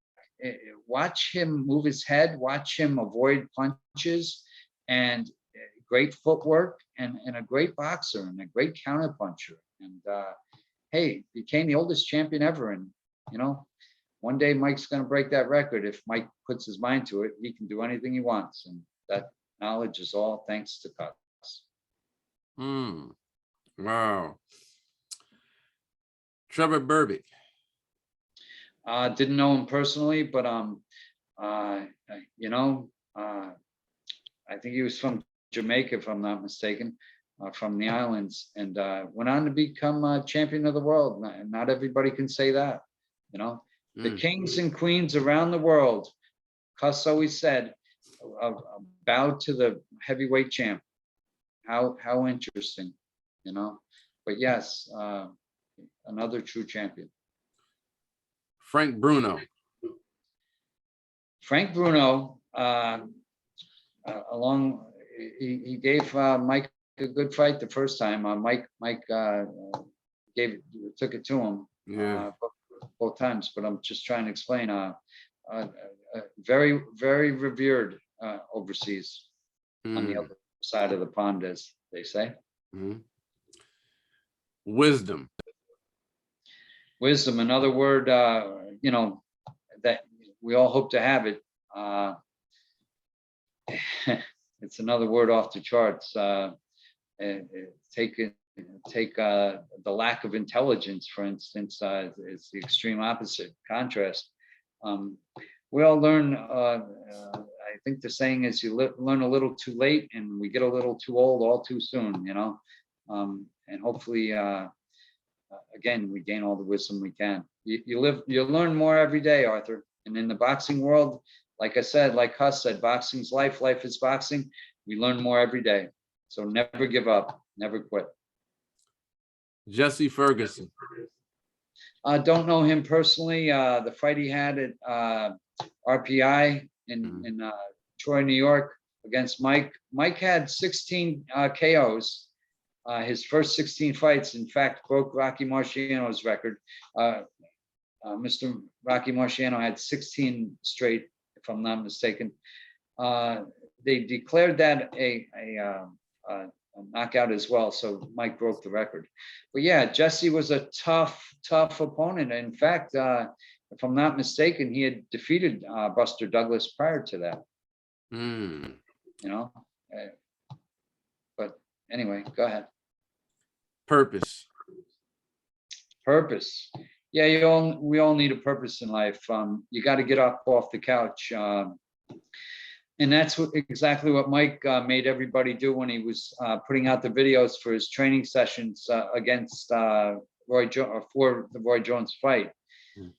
Watch him move his head, watch him avoid punches, and great footwork, and a great boxer, and a great counter puncher. And hey, became the oldest champion ever. And one day Mike's going to break that record. If Mike puts his mind to it, he can do anything he wants. And that knowledge is all thanks to Cus. Wow. Trevor Berbick. Didn't know him personally, but I think he was from Jamaica, if I'm not mistaken, from the islands, and went on to become champion of the world. Not everybody can say that, The kings and queens around the world, Cus always said, bowed to the heavyweight champ. How interesting, But yes, another true champion. Frank Bruno. Frank Bruno, he gave Mike a good fight the first time. Mike took it to him both times. But I'm just trying to explain. Very, very revered overseas on the other side of the pond, as they say. Wisdom, another word, that we all hope to have it. It's another word off the charts. Take the lack of intelligence, for instance, is the extreme opposite, contrast. We all learn, I think the saying is you learn a little too late and we get a little too old all too soon, and hopefully, again, we gain all the wisdom we can. You learn more every day, Arthur. And in the boxing world, like I said, like Cus said, boxing's life, life is boxing. We learn more every day. So never give up, never quit. Jesse Ferguson. Don't know him personally. The fight he had at RPI in Troy, New York against Mike. Mike had 16 KOs. His first 16 fights, in fact, broke Rocky Marciano's record. Mr. Rocky Marciano had 16 straight, if I'm not mistaken. They declared that a knockout as well, so Mike broke the record. But yeah, Jesse was a tough opponent. In fact, if I'm not mistaken, he had defeated Buster Douglas prior to that. Mm. You know, but anyway, go ahead. Purpose. Purpose. Yeah, we all need a purpose in life. You got to get up off the couch. And that's exactly what Mike made everybody do when he was putting out the videos for his training sessions against Roy Jones, for the Roy Jones fight. Mm.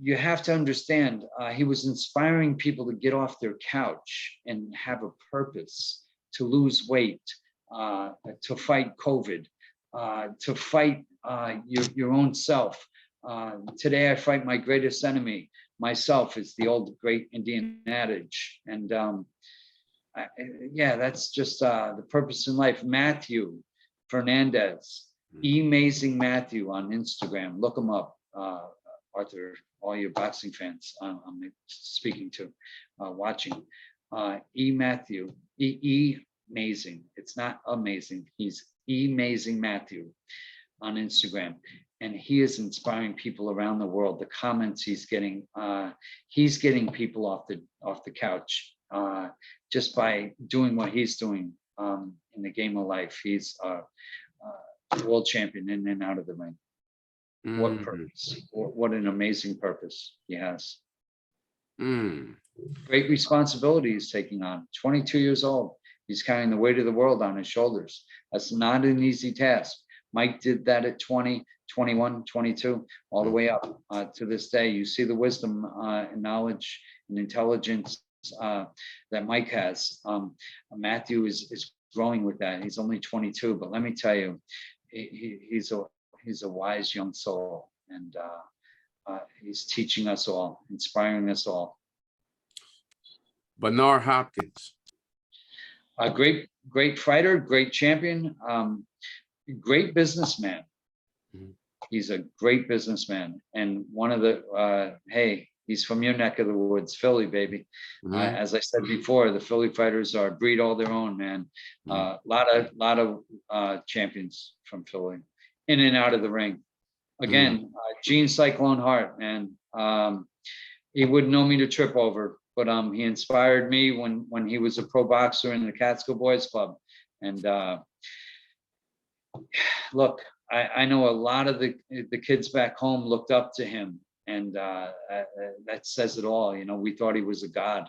You have to understand, he was inspiring people to get off their couch and have a purpose, to lose weight, to fight COVID, to fight your own self. Today I fight my greatest enemy, myself, is the old great Indian adage. And yeah, that's just the purpose in life. Matthew Fernandez, Amazing Matthew on Instagram. Look him up, Arthur, all your boxing fans I'm speaking to, watching. Matthew, Amazing. It's not amazing. He's Amazing Matthew on Instagram. And he is inspiring people around the world. The comments he's getting people off the couch just by doing what he's doing in the game of life. He's a world champion in and out of the ring. Mm. What purpose? What an amazing purpose he has. Mm. Great responsibility he's taking on. 22 years old. He's carrying the weight of the world on his shoulders. That's not an easy task. Mike did that at 20, 21, 22, all the way up to this day. You see the wisdom and knowledge and intelligence that Mike has. Matthew is growing with that. He's only 22, but let me tell you, he's a wise young soul, and he's teaching us all, inspiring us all. Bernard Hopkins. A great fighter, great champion, great businessman. Mm-hmm. He's a great businessman, and one of the hey, he's from your neck of the woods, Philly, baby. Mm-hmm. As I said before, the Philly fighters are a breed all their own, man. Mm-hmm. Lot of champions from Philly, in and out of the ring. Again, Gene Cyclone Hart, man. He wouldn't know me to trip over, but he inspired me when he was a pro boxer in the Catskill Boys Club. And look, I know a lot of the kids back home looked up to him, and that says it all. You know, we thought he was a god,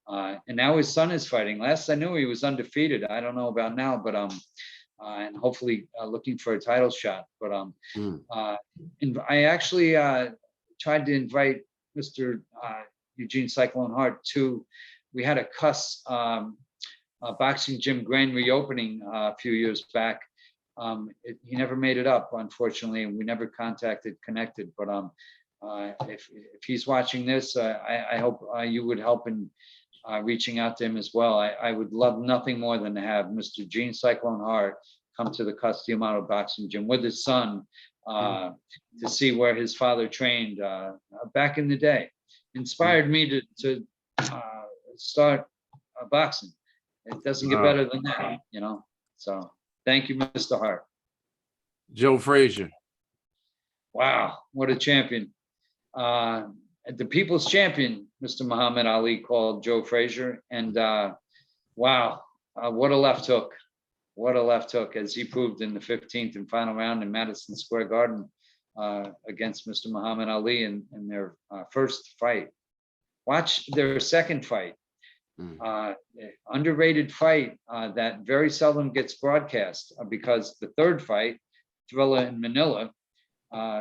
and now his son is fighting. Last I knew, he was undefeated. I don't know about now, but and hopefully looking for a title shot. But and I actually tried to invite Mr. Eugene Cyclone Hart to. We had a Cus boxing gym grand reopening a few years back. He never made it up, unfortunately, and we never connected. But if he's watching this, I hope you would help in reaching out to him as well. I would love nothing more than to have Mr. Gene Cyclone Hart come to the Cus D'Amato boxing gym with his son to see where his father trained back in the day. Inspired me to start boxing. It doesn't get better than that, you know. So thank you, Mr. Hart. Joe Frazier. Wow, what a champion. The people's champion, Mr. Muhammad Ali called Joe Frazier. And wow, what a left hook. What a left hook, as he proved in the 15th and final round in Madison Square Garden against Mr. Muhammad Ali in their first fight. Watch their second fight. Underrated fight that very seldom gets broadcast because the third fight, Thrilla in Manila,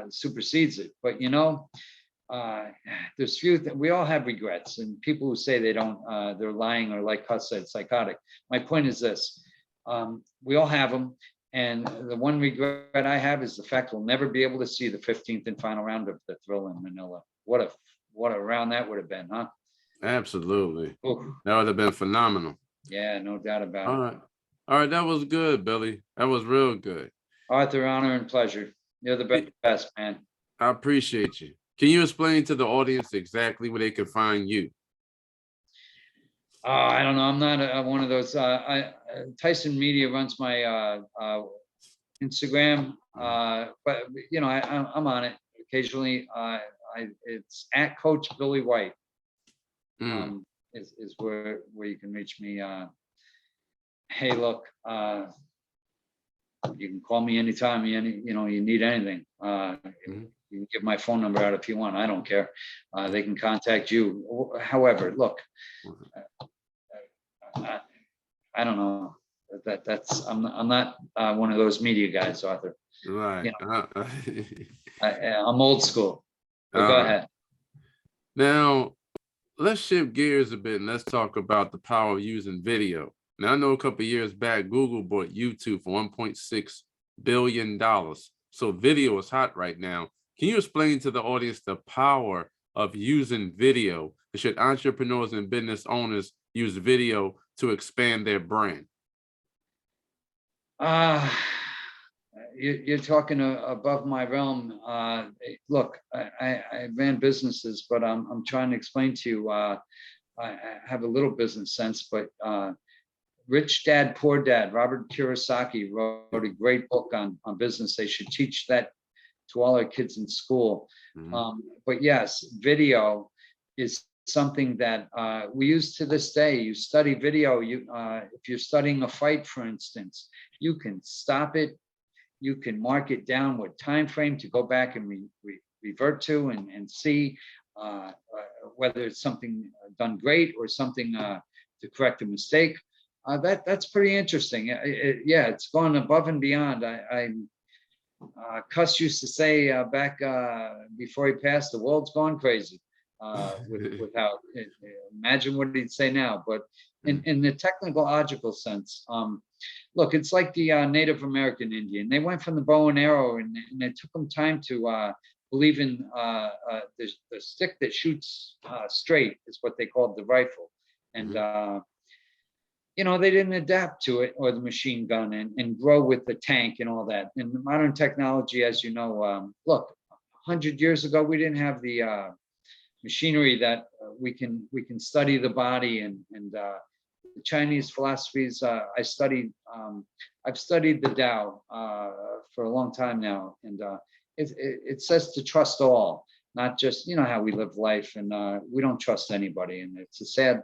supersedes it. But you know, there's we all have regrets, and people who say they don't, they're lying, or like Cus said, psychotic. My point is this: we all have them. And the one regret I have is the fact we'll never be able to see the 15th and final round of the Thrill in Manila. What a round that would have been, huh? Absolutely. Ooh, That would have been phenomenal. yeah, no doubt about All it. right. All right. That was good, Billy. That was real good. Arthur, honor and pleasure. You're the best, man. I appreciate you. Can you explain to the audience exactly where they can find you? I don't know. I'm not one of those. Tyson Media runs my Instagram, but I'm on it occasionally. It's at Coach Billy White. Mm. Is where you can reach me. Hey, look, you can call me anytime you need anything. Mhm. You can give my phone number out if you want. I don't care. They can contact you. However, look, I don't know. I'm not one of those media guys, Arthur. Right. You know, I'm old school. But go ahead. Now, let's shift gears a bit and let's talk about the power of using video. Now, I know a couple of years back, Google bought YouTube for $1.6 billion. So video is hot right now. Can you explain to the audience the power of using video? Should entrepreneurs and business owners use video to expand their brand? You're talking above my realm. Look, I ran businesses, but I'm trying to explain to you. I have a little business sense, but Rich Dad, Poor Dad, Robert Kiyosaki wrote a great book on business. They should teach that to all our kids in school. Mhm. But yes, video is something that we use to this day. You study video. If you're studying a fight, for instance, you can stop it. You can mark it down what time frame to go back and revert to and see whether it's something done great or something to correct a mistake. That's pretty interesting. Yeah, it's gone above and beyond. Cus used to say back before he passed, the world's gone crazy with how. Imagine what he'd say now. But in the technological sense, look, it's like the Native American Indian. They went from the bow and arrow, and it took them time to believe in the stick that shoots straight is what they called the rifle, and they didn't adapt to it or the machine gun and grow with the tank and all that. And the modern technology, as you know, look, 100 years ago we didn't have the machinery that we can study the body and the Chinese philosophies. I've studied the Tao for a long time now, and it says to trust all, not just how we live life, and we don't trust anybody, and it's a sad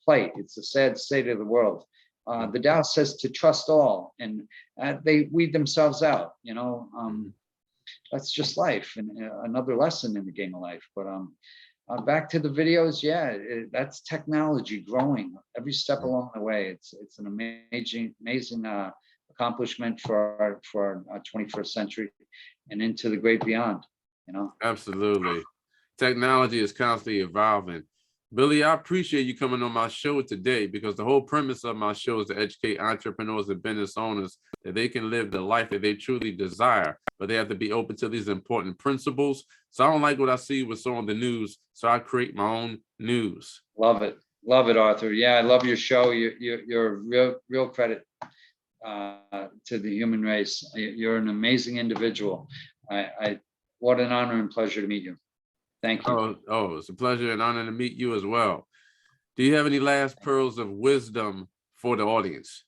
plight. It's a sad state of the world. The Tao says to trust all, and they weed themselves out. That's just life, and another lesson in the game of life. But back to the videos, yeah, that's technology growing every step along the way. It's an amazing accomplishment for our 21st century and into the great beyond. Absolutely. Technology is constantly evolving. Billy, I appreciate you coming on my show today because the whole premise of my show is to educate entrepreneurs and business owners that they can live the life that they truly desire, but they have to be open to these important principles. So I don't like what I see with some of the news, so I create my own news. Love it, Arthur. Yeah, I love your show. You're a real credit to the human race. You're an amazing individual. What an honor and pleasure to meet you. Thank you. Oh, it's a pleasure and honor to meet you as well. Do you have any last pearls of wisdom for the audience?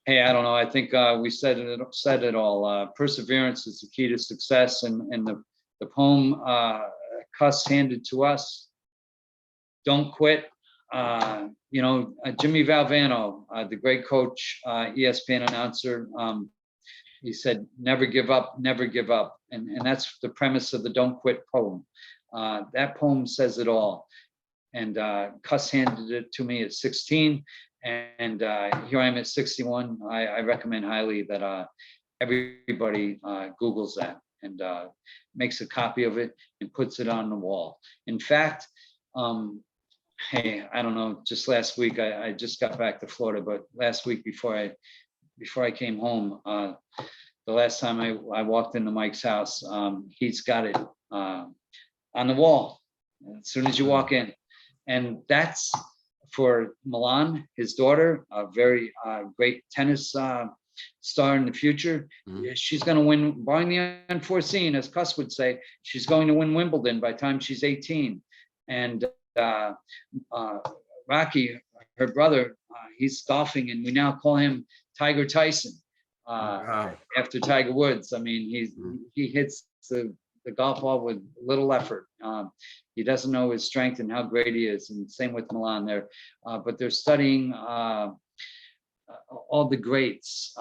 Hey, I don't know. I think we said it all. Perseverance is the key to success, and the poem Cus handed to us. Don't quit. Jimmy Valvano, the great coach, ESPN announcer, he said, never give up, never give up. And that's the premise of the Don't Quit poem. That poem says it all. And Cus handed it to me at 16. And here I am at 61. I recommend highly that everybody Googles that and makes a copy of it and puts it on the wall. In fact, hey, I don't know, just last week, I just got back to Florida, but last week before I before I came home. The last time I walked into Mike's house, he's got it on the wall as soon as you walk in. And that's for Milan, his daughter, a very great tennis star in the future. Mhm. She's going to win, barring the unforeseen, as Cus would say, she's going to win Wimbledon by the time she's 18. And Rocky, her brother, he's golfing, and we now call him Tiger Tyson. Wow. After Tiger Woods, I mean, he hits the golf ball with little effort. He doesn't know his strength and how great he is. And same with Milan there. But they're studying all the greats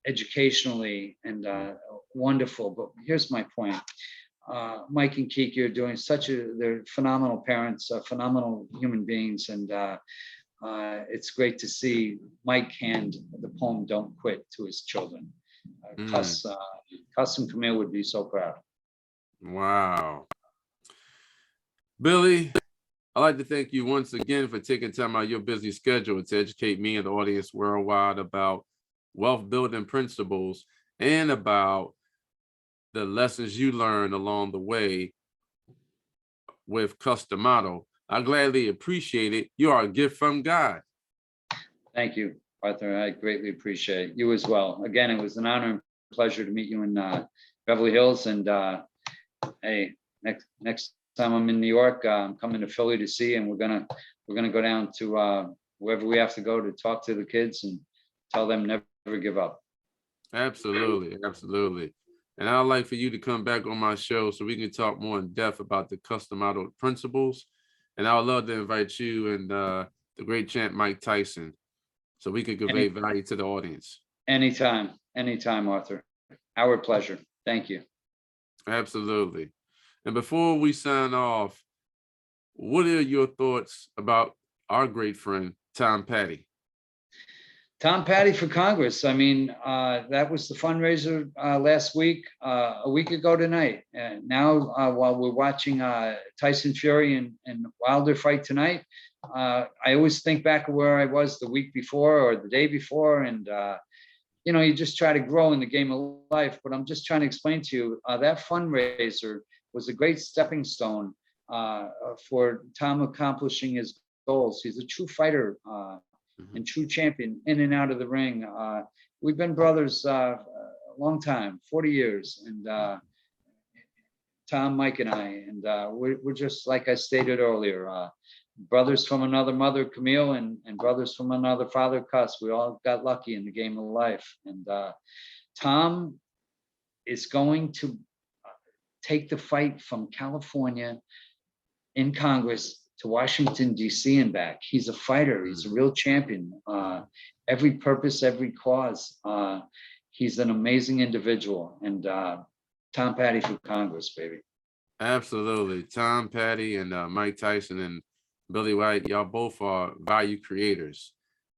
educationally and wonderful. But here's my point. Mike and Kiki are doing they're phenomenal parents, phenomenal human beings. And it's great to see Mike hand the poem "Don't Quit" to his children. Cus and Camille would be so proud. Wow. Billy, I'd like to thank you once again for taking time out of your busy schedule to educate me and the audience worldwide about wealth building principles and about the lessons you learned along the way with Cus D'Amato. I gladly appreciate it. You are a gift from God. Thank you, Arthur. I greatly appreciate you as well. Again, it was an honor and pleasure to meet you in Beverly Hills. And hey, next time I'm in New York, I'm coming to Philly to see, and we're gonna go down to wherever we have to go to talk to the kids and tell them never give up. Absolutely, absolutely. And I'd like for you to come back on my show so we can talk more in depth about the Cus D'Amato principles. And I would love to invite you and the great champ Mike Tyson so we can convey value to the audience. Anytime, Arthur. Our pleasure. Thank you. Absolutely. And before we sign off, what are your thoughts about our great friend, Tom Petty? Tom Petty for Congress. I mean, that was the fundraiser last week, a week ago tonight. And now, while we're watching Tyson Fury and Wilder fight tonight, I always think back of where I was the week before or the day before. And, you just try to grow in the game of life. But I'm just trying to explain to you that fundraiser was a great stepping stone for Tom accomplishing his goals. He's a true fighter. And true champion in and out of the ring. We've been brothers a long time, 40 years. And Tom, Mike, and I, and we're just, like I stated earlier, brothers from another mother, Camille, and brothers from another father, Cus. We all got lucky in the game of life. And Tom is going to take the fight from California in Congress to Washington, D.C. and back. He's a fighter. He's a real champion. Every purpose, every cause. He's an amazing individual. And Tom Petty for Congress, baby. Absolutely. Tom Petty and Mike Tyson and Billy White, y'all both are value creators.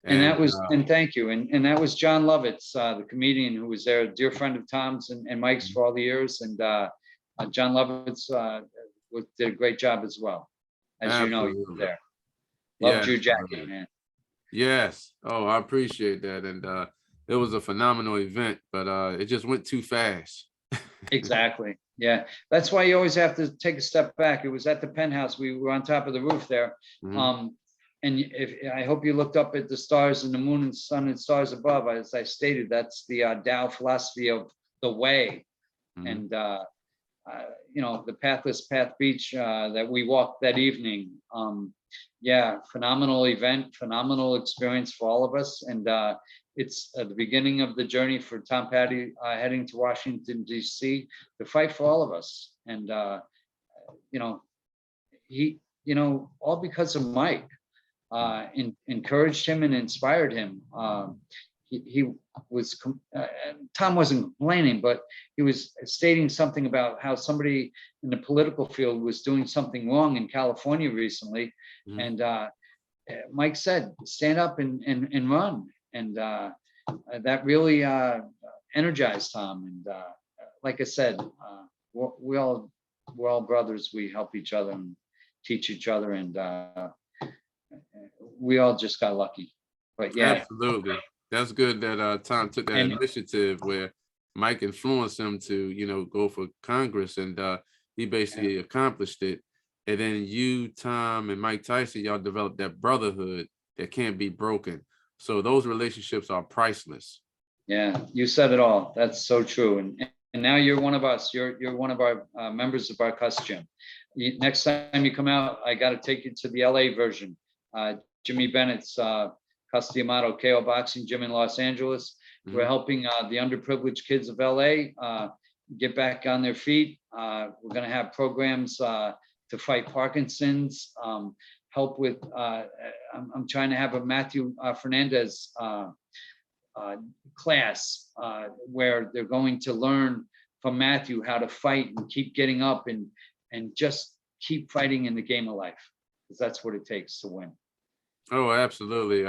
And that was, and thank you. And that was John Lovitz, the comedian who was there, a dear friend of Tom's and Mike's for all the years. And John Lovitz did a great job as well. As absolutely. You know, there. Loved your jacket, man. Yes. Oh, I appreciate that. And it was a phenomenal event, but it just went too fast. Exactly. Yeah. That's why you always have to take a step back. It was at the penthouse. We were on top of the roof there. And I hope you looked up at the stars and the moon and sun and stars above. As I stated, that's the Tao philosophy of the way. And the pathless path beach that we walked that evening. Phenomenal event, phenomenal experience for all of us. And it's at the beginning of the journey for Tom Petty heading to Washington, D.C. to fight for all of us. And, he, all because of Mike, encouraged him and inspired him. He was, Tom wasn't complaining, but he was stating something about how somebody in the political field was doing something wrong in California recently. And Mike said, stand up and run. And that really energized Tom. And like I said, we're all brothers. We help each other and teach each other. And we all just got lucky. But yeah. Absolutely. That's good that Tom took that And initiative where Mike influenced him to, go for Congress, and he basically accomplished it. And then you, Tom, and Mike Tyson, y'all developed that brotherhood that can't be broken. So those relationships are priceless. yeah, you said it all. That's so true. And now you're one of us. You're one of our members of our Cus Gym. Next time you come out, I got to take you to the LA version. Jimmy Bennett's Cus D'Amato KO Boxing Gym in Los Angeles. Mm-hmm. We're helping the underprivileged kids of LA get back on their feet. We're going to have programs to fight Parkinson's, help with, I'm trying to have a Matthew Fernandez class where they're going to learn from Matthew how to fight and keep getting up and just keep fighting in the game of life, because that's what it takes to win. Oh, absolutely.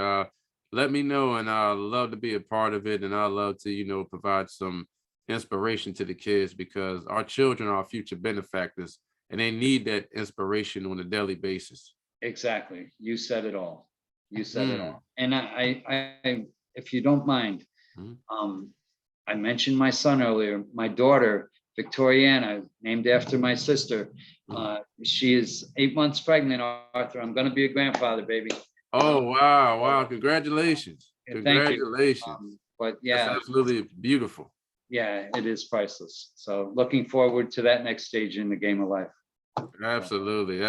Let me know, and I'd love to be a part of it, and I'd love to, provide some inspiration to the kids, because our children are our future benefactors, and they need that inspiration on a daily basis. Exactly. You said it all. You said it all. And I, if you don't mind, I mentioned my son earlier. My daughter, Victoriana, named after my sister. She is 8 months pregnant, Arthur. I'm going to be a grandfather, baby. Oh, wow. Wow. Congratulations. Congratulations. But yeah, that's absolutely beautiful. Yeah, it is priceless. So looking forward to that next stage in the game of life. Absolutely.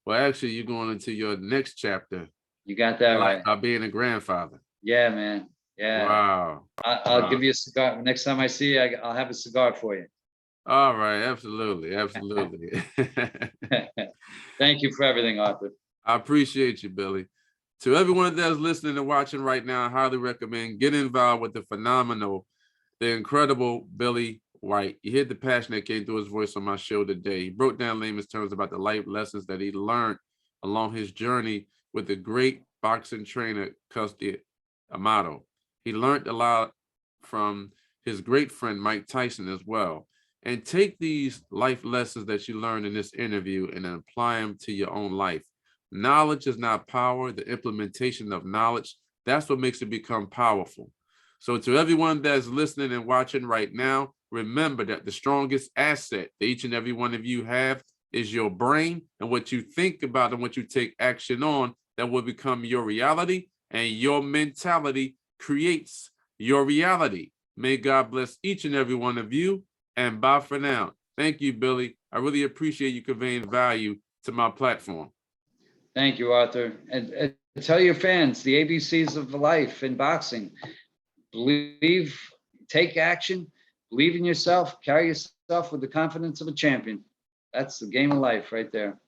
Well, actually, you're going into your next chapter. You got that right. By being a grandfather. Yeah, man. Yeah. Wow. I'll give you a cigar. Next time I see you, I'll have a cigar for you. All right. Absolutely. Absolutely. Thank you for everything, Arthur. I appreciate you, Billy. To everyone that's listening and watching right now, I highly recommend getting involved with the phenomenal, the incredible Billy White. You hear the passion that came through his voice on my show today. He broke down layman's terms about the life lessons that he learned along his journey with the great boxing trainer, Cus D'Amato. He learned a lot from his great friend, Mike Tyson, as well. And take these life lessons that you learned in this interview and apply them to your own life. Knowledge is not power. The implementation of knowledge, that's what makes it become powerful. So to everyone that's listening and watching right now, remember that the strongest asset that each and every one of you have is your brain, and what you think about and what you take action on, that will become your reality, and your mentality creates your reality. May God bless each and every one of you, and bye for now. Thank you, Billy. I really appreciate you conveying value to my platform. Thank you, Arthur. And tell your fans the ABCs of life in boxing. Believe, take action, believe in yourself, carry yourself with the confidence of a champion. That's the game of life right there.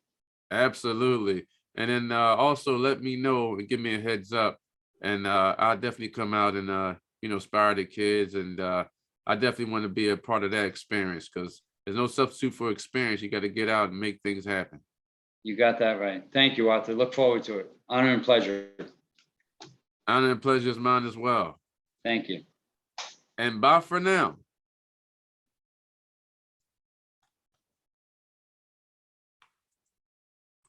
Absolutely. And then also let me know and give me a heads up, and I'll definitely come out and inspire the kids, and I definitely want to be a part of that experience, because there's no substitute for experience. You got to get out and make things happen. You got that right. Thank you, Arthur. Look forward to it. Honor and pleasure. Honor and pleasure is mine as well. Thank you. And bye for now.